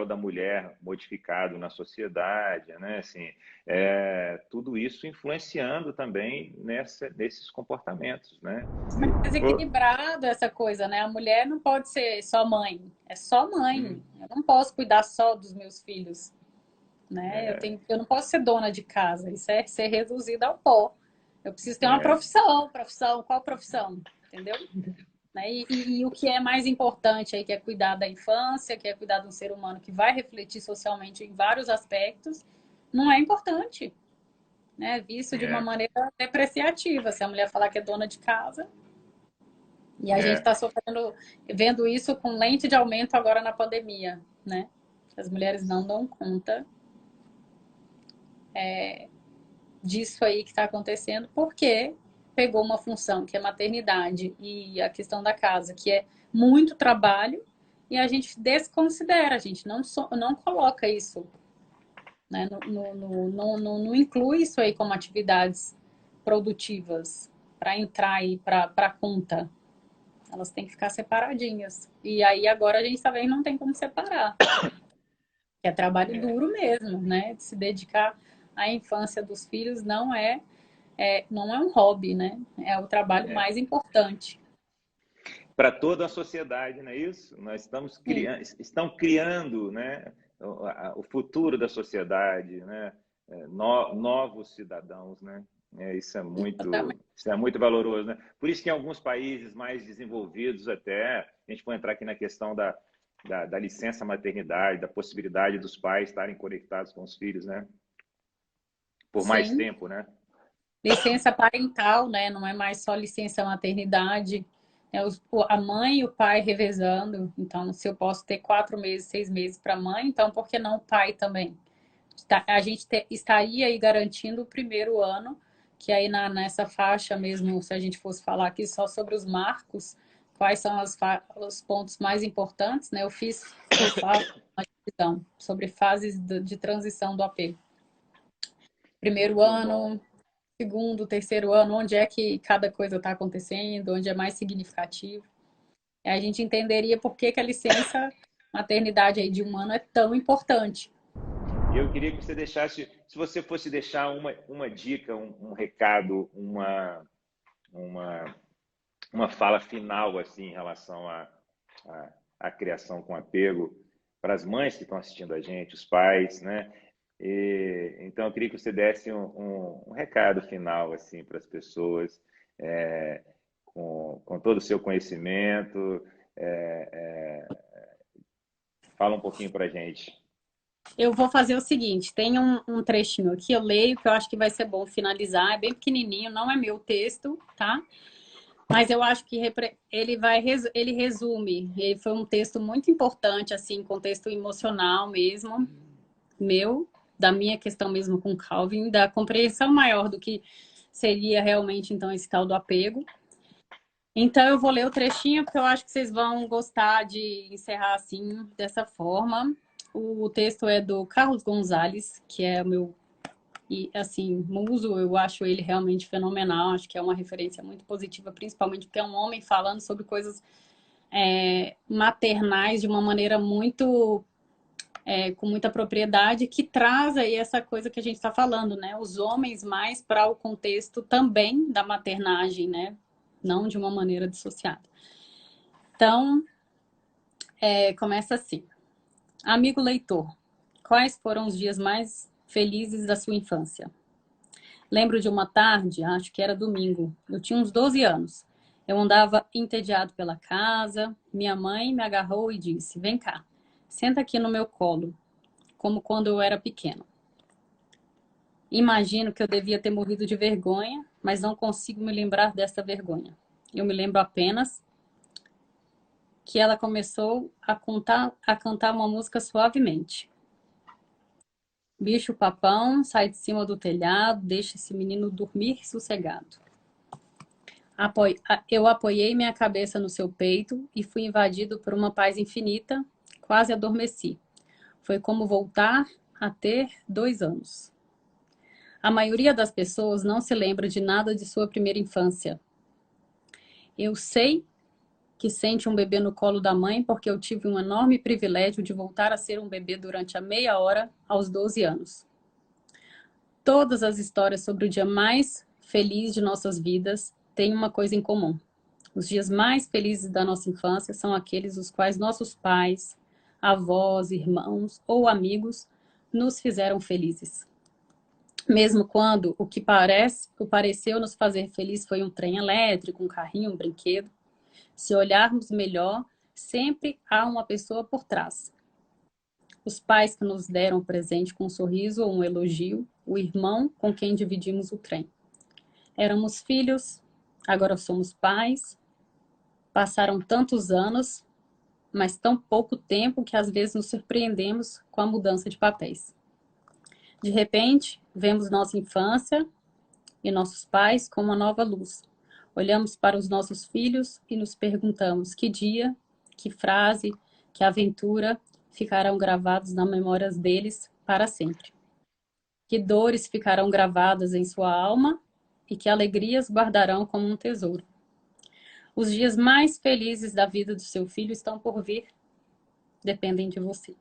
A: da mulher modificado na sociedade, né, assim, tudo isso influenciando também nesses comportamentos, né?
B: Desequilibrado essa coisa, né? A mulher não pode ser só mãe, é só mãe. Eu não posso cuidar só dos meus filhos, né?
A: É,
B: Eu não posso ser dona de casa, isso é ser reduzida ao pó. Eu preciso ter uma
A: é,
B: profissão, qual profissão? Entendeu? Né? E o que é mais importante aí, que é cuidar da infância, que é cuidar de um ser humano que vai refletir socialmente em vários aspectos, não é importante, né? Visto de uma
A: é,
B: maneira depreciativa. Se a mulher falar que é dona de casa, e a gente
A: é,
B: está sofrendo, vendo isso com lente de aumento agora na pandemia, né? As mulheres não dão conta disso aí que está acontecendo, porque pegou uma função que é maternidade e a questão da casa, que é muito trabalho, e a gente desconsidera, a gente não coloca isso, né? Não inclui isso aí como atividades produtivas para entrar aí para a conta. Elas têm que ficar separadinhas. E aí agora a gente também não tem como separar. Que é trabalho
A: é,
B: duro mesmo, né? De se dedicar à infância dos filhos não é um hobby, né? É o trabalho
A: é.
B: mais importante.
A: Para toda a sociedade, não é isso? Nós
B: Sim,
A: estão criando, né, o futuro da sociedade, né, novos cidadãos, né?
B: exatamente.
A: Isso é muito valoroso, né? Por isso que em alguns países mais desenvolvidos até, a gente pode entrar aqui na questão da licença maternidade, da possibilidade dos pais estarem conectados com os filhos, né? Por mais
B: Sim.
A: tempo, né?
B: Licença parental, né? Não é mais só licença maternidade. A mãe e o pai revezando. Então, se eu posso ter 4 meses, 6 meses para a mãe, então por que não o pai também? A gente estaria aí garantindo o primeiro ano, que aí nessa faixa mesmo, se a gente fosse falar aqui só sobre os marcos, quais são os pontos mais importantes, né? Eu faço uma visão sobre fases de transição do apego. Primeiro
C: Muito bom.
B: ano, segundo, terceiro ano, onde é que cada coisa está acontecendo, onde é mais significativo. E a gente entenderia por que que a licença maternidade aí de 1 ano é tão importante.
C: E eu queria que você deixasse, se você fosse deixar uma dica, um recado, uma fala final assim em relação à criação com apego para as mães que estão assistindo a gente, os pais, né? Então eu queria que você desse um recado final assim para as pessoas, com todo o seu conhecimento. Fala um pouquinho para a gente.
B: Eu vou fazer o seguinte, tem um trechinho aqui, eu leio, que eu acho que vai ser bom finalizar, é bem pequenininho, não é meu texto, tá? Mas eu acho que ele resume, ele foi um texto muito importante, assim, contexto emocional mesmo, meu, da minha questão mesmo com Calvin, da compreensão maior do que seria realmente, então, esse tal do apego. Então, eu vou ler o trechinho, porque eu acho que vocês vão gostar de encerrar, assim, dessa forma. O texto é do Carlos Gonzalez, que é o meu, e assim, muso, eu acho ele realmente fenomenal, acho que é uma referência muito positiva, principalmente porque é um homem falando sobre coisas maternais de uma maneira muito, com muita propriedade, que traz aí essa coisa que a gente está falando, né? Os homens mais para o contexto também da maternagem, né? Não de uma maneira dissociada. Então, começa assim. Amigo leitor, quais foram os dias mais felizes da sua infância? Lembro de uma tarde, acho que era domingo, eu tinha uns 12 anos. Eu andava entediado pela casa, minha mãe me agarrou e disse, vem cá, senta aqui no meu colo, como quando eu era pequeno. Imagino que eu devia ter morrido de vergonha, mas não consigo me lembrar dessa vergonha. Eu me lembro apenas que ela começou a cantar uma música suavemente. Bicho papão, sai de cima do telhado, deixa esse menino dormir sossegado. Eu apoiei minha cabeça no seu peito e fui invadido por uma paz infinita, quase adormeci. Foi como voltar a ter 2 anos. A maioria das pessoas não se lembra de nada de sua primeira infância. Eu sei que sente um bebê no colo da mãe porque eu tive um enorme privilégio de voltar a ser um bebê durante a meia hora aos 12 anos. Todas as histórias sobre o dia mais feliz de nossas vidas têm uma coisa em comum. Os dias mais felizes da nossa infância são aqueles os quais nossos pais, avós, irmãos ou amigos nos fizeram felizes. Mesmo quando o que pareceu nos fazer feliz foi um trem elétrico, um carrinho, um brinquedo, se olharmos melhor, sempre há uma pessoa por trás. Os pais que nos deram o presente com um sorriso ou um elogio, o irmão com quem dividimos o trem. Éramos filhos, agora somos pais. Passaram tantos anos, mas tão pouco tempo que às vezes nos surpreendemos com a mudança de papéis. De repente, vemos nossa infância e nossos pais com uma nova luz. Olhamos para os nossos filhos e nos perguntamos que dia, que frase, que aventura ficarão gravados nas memórias deles para sempre. Que dores ficarão gravadas em sua alma e que alegrias guardarão como um tesouro. Os dias mais felizes da vida do seu filho estão por vir, dependem de você.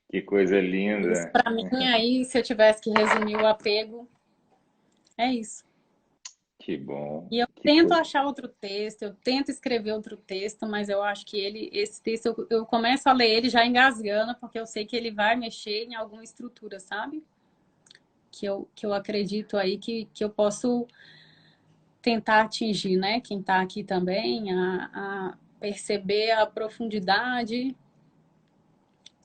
C: Que coisa linda.
B: Para mim, aí, se eu tivesse que resumir o apego, é isso.
C: Que bom.
B: E eu tento achar outro texto, eu tento escrever outro texto, mas eu acho que esse texto, eu começo a ler ele já engasgando, porque eu sei que ele vai mexer em alguma estrutura, sabe? Que eu acredito aí que eu posso tentar atingir, né? Quem está aqui também, a perceber a profundidade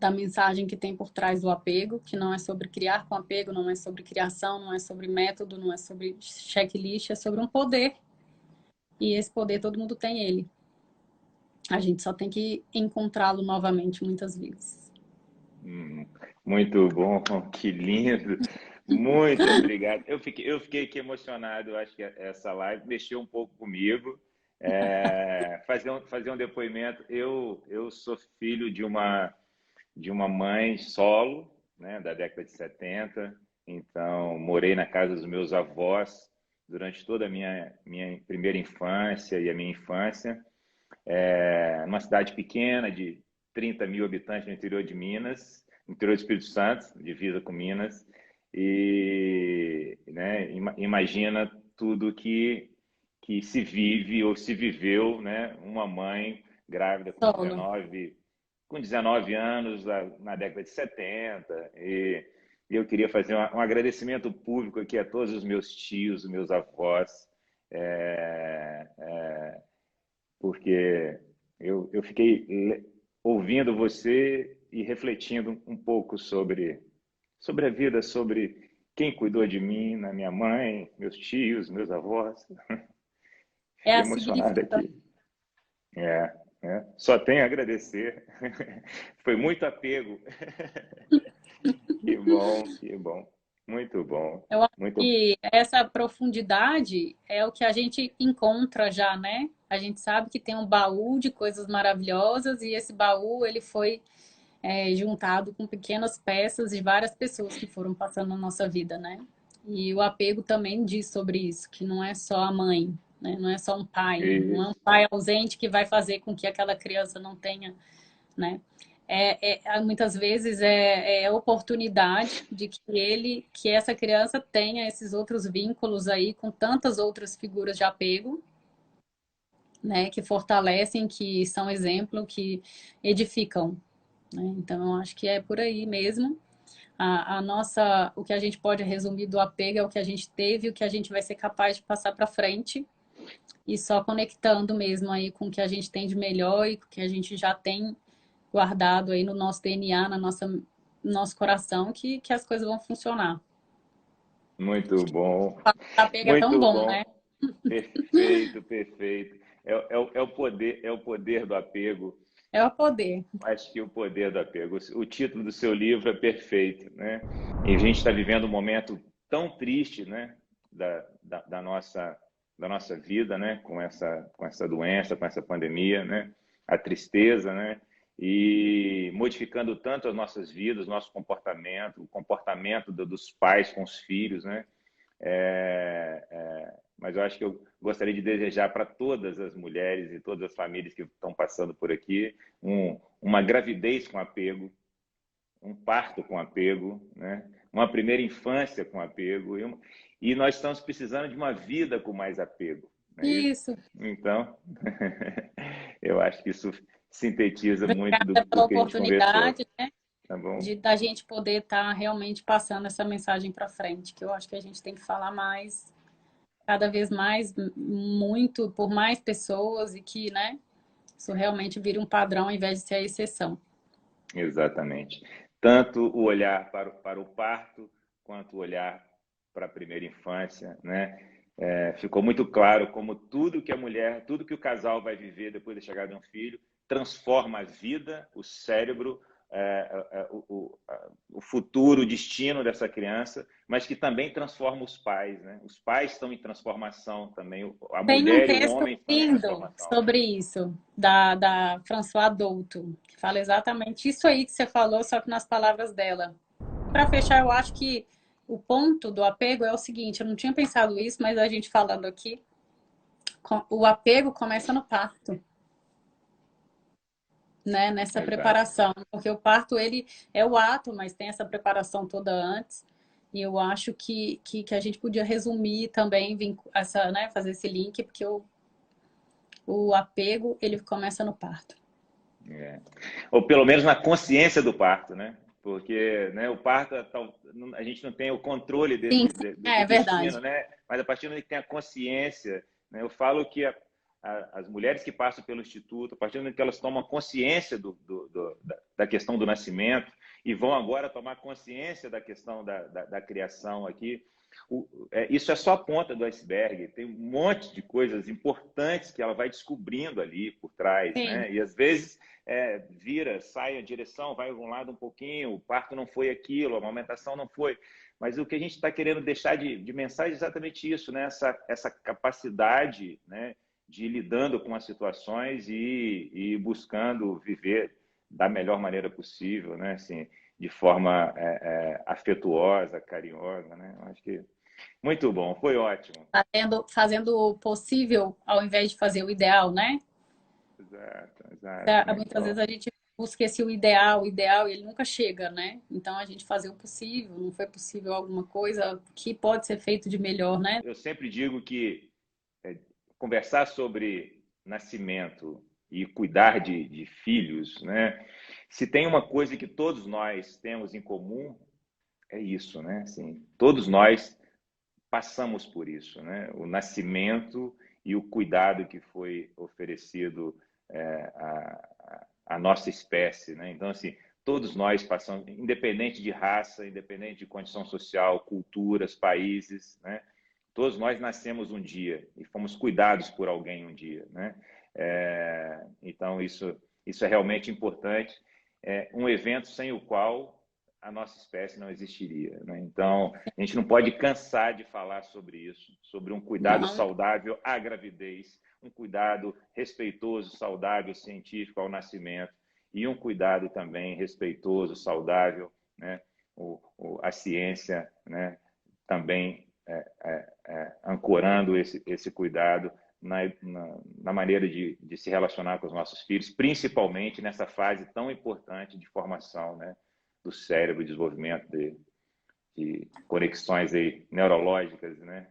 B: da mensagem que tem por trás do apego, que não é sobre criar com apego, não é sobre criação, não é sobre método, não é sobre checklist, é sobre um poder. E esse poder todo mundo tem ele. A gente só tem que encontrá-lo novamente muitas vezes.
C: Muito bom, que lindo. Muito obrigado. Eu fiquei aqui emocionado. Eu acho que essa live mexeu um pouco comigo. Fazer um depoimento. Eu sou filho de uma mãe solo, né, da década de 70. Então, morei na casa dos meus avós durante toda a minha primeira infância e a minha infância. Numa cidade pequena, de 30 mil habitantes no interior de Minas, no interior do Espírito Santo, divisa com Minas. E, né, imagina tudo que se vive ou se viveu, né? Uma mãe grávida
B: Solo.
C: com 19 anos na década de 70. E eu queria fazer um agradecimento público aqui a todos os meus tios, os meus avós, porque eu fiquei ouvindo você e refletindo um pouco sobre a vida, sobre quem cuidou de mim, na minha mãe, meus tios, meus avós.
B: É
C: Fiquei
B: a
C: emocionado
B: significação.
C: aqui. Só tenho a agradecer. Foi muito apego. Que bom, que bom. Muito bom.
B: Eu acho
C: Muito.
B: que essa profundidade é o que a gente encontra já, né? A gente sabe que tem um baú de coisas maravilhosas e esse baú ele foi juntado com pequenas peças de várias pessoas que foram passando na nossa vida, né? E o apego também diz sobre isso, que não é só a mãe, né? Não é só um pai, não é um
C: Isso.
B: pai ausente que vai fazer com que aquela criança não tenha, né? Muitas vezes é oportunidade de que essa criança tenha esses outros vínculos aí com tantas outras figuras de apego, né? Que fortalecem, que são exemplo, que edificam, né? Então, eu acho que é por aí mesmo. A nossa, o que a gente pode resumir do apego é o que a gente teve, o que a gente vai ser capaz de passar para frente e só conectando mesmo aí com o que a gente tem de melhor e com o que a gente já tem guardado aí no nosso DNA, no nosso coração, que as coisas vão funcionar.
C: Muito bom.
B: O apego é tão
C: Muito
B: bom, né?
C: bom. Perfeito, perfeito. É o poder do apego.
B: É o poder.
C: Acho que o poder do apego. O título do seu livro é perfeito, né? E a gente está vivendo um momento tão triste, né? Da nossa vida, né? Com essa doença, com essa pandemia, né? A tristeza, né? E modificando tanto as nossas vidas, nosso comportamento, o comportamento dos pais com os filhos, né? Mas eu acho que eu gostaria de desejar para todas as mulheres e todas as famílias que estão passando por aqui uma gravidez com apego, um parto com apego, né? Uma primeira infância com apego. E nós estamos precisando de uma vida com mais apego. Não é isso?
B: Isso.
C: Então, eu acho que isso sintetiza muito
B: Obrigada
C: do
B: pela
C: que a gente conversou.
B: oportunidade, né?
C: Tá bom?
B: De da gente poder estar realmente passando essa mensagem para frente, que eu acho que a gente tem que falar mais, cada vez mais, muito, por mais pessoas e que, né, isso realmente vira um padrão ao invés de ser a exceção.
C: Exatamente. Tanto o olhar para o parto, quanto o olhar para a primeira infância, né? Ficou muito claro como tudo que a mulher, tudo que o casal vai viver depois da chegada de um filho, transforma a vida, o cérebro, o futuro, o destino dessa criança, mas que também transforma os pais, né? Os pais estão em transformação também, a
B: Tem um
C: mulher e o
B: texto
C: homem estão em
B: lindo
C: transformação.
B: sobre isso, da Françoise Douto, que fala exatamente isso aí que você falou, só que nas palavras dela. Para fechar, eu acho que o ponto do apego é o seguinte, eu não tinha pensado isso, mas a gente falando aqui, o apego começa no parto, né? Nessa
C: Exato.
B: preparação, porque o parto ele é o ato, mas tem essa preparação toda antes. E eu acho que a gente podia resumir também essa, né, fazer esse link, porque o apego ele começa no parto.
C: Ou pelo menos na consciência do parto, né? Porque, né, o parto, a gente não tem o controle
B: Sim,
C: do
B: é
C: destino,
B: verdade.
C: né? Mas a partir do momento que tem a consciência, né? Eu falo que as mulheres que passam pelo Instituto, a partir do momento que elas tomam consciência da questão do nascimento e vão agora tomar consciência da questão da criação aqui, isso é só a ponta do iceberg. Tem um monte de coisas importantes que ela vai descobrindo ali por trás,
B: Sim.
C: né? E às vezes sai a direção, vai um lado um pouquinho, o parto não foi aquilo, a amamentação não foi. Mas o que a gente está querendo deixar de mensagem é exatamente isso, né? Essa capacidade, né, de ir lidando com as situações e buscando viver da melhor maneira possível, né? Assim, de forma afetuosa, carinhosa, né? Eu acho que muito bom, foi ótimo.
B: Fazendo o possível ao invés de fazer o ideal, né?
C: Exato, exato, muito
B: Muitas vezes
C: bom.
B: a gente busca esse o ideal, e ele nunca chega, né? Então a gente fazer o possível, não foi possível alguma coisa que pode ser feito de melhor, né?
C: Eu sempre digo que conversar sobre nascimento e cuidar de filhos, né? Se tem uma coisa que todos nós temos em comum, é isso, né? Assim, todos nós passamos por isso, né? O nascimento e o cuidado que foi oferecido à nossa espécie, né? Então, assim, todos nós passamos, independente de raça, independente de condição social, culturas, países, né? Todos nós nascemos um dia e fomos cuidados por alguém um dia, né? Então, isso é realmente importante. É um evento sem o qual a nossa espécie não existiria, né? Então, a gente não pode cansar de falar sobre isso, sobre um cuidado
B: Não,
C: saudável à gravidez, um cuidado respeitoso, saudável, científico ao nascimento e um cuidado também respeitoso, saudável, né? A ciência, né? Também ancorando esse cuidado na maneira de se relacionar com os nossos filhos, principalmente nessa fase tão importante de formação, né? Do cérebro, desenvolvimento de conexões aí neurológicas, né?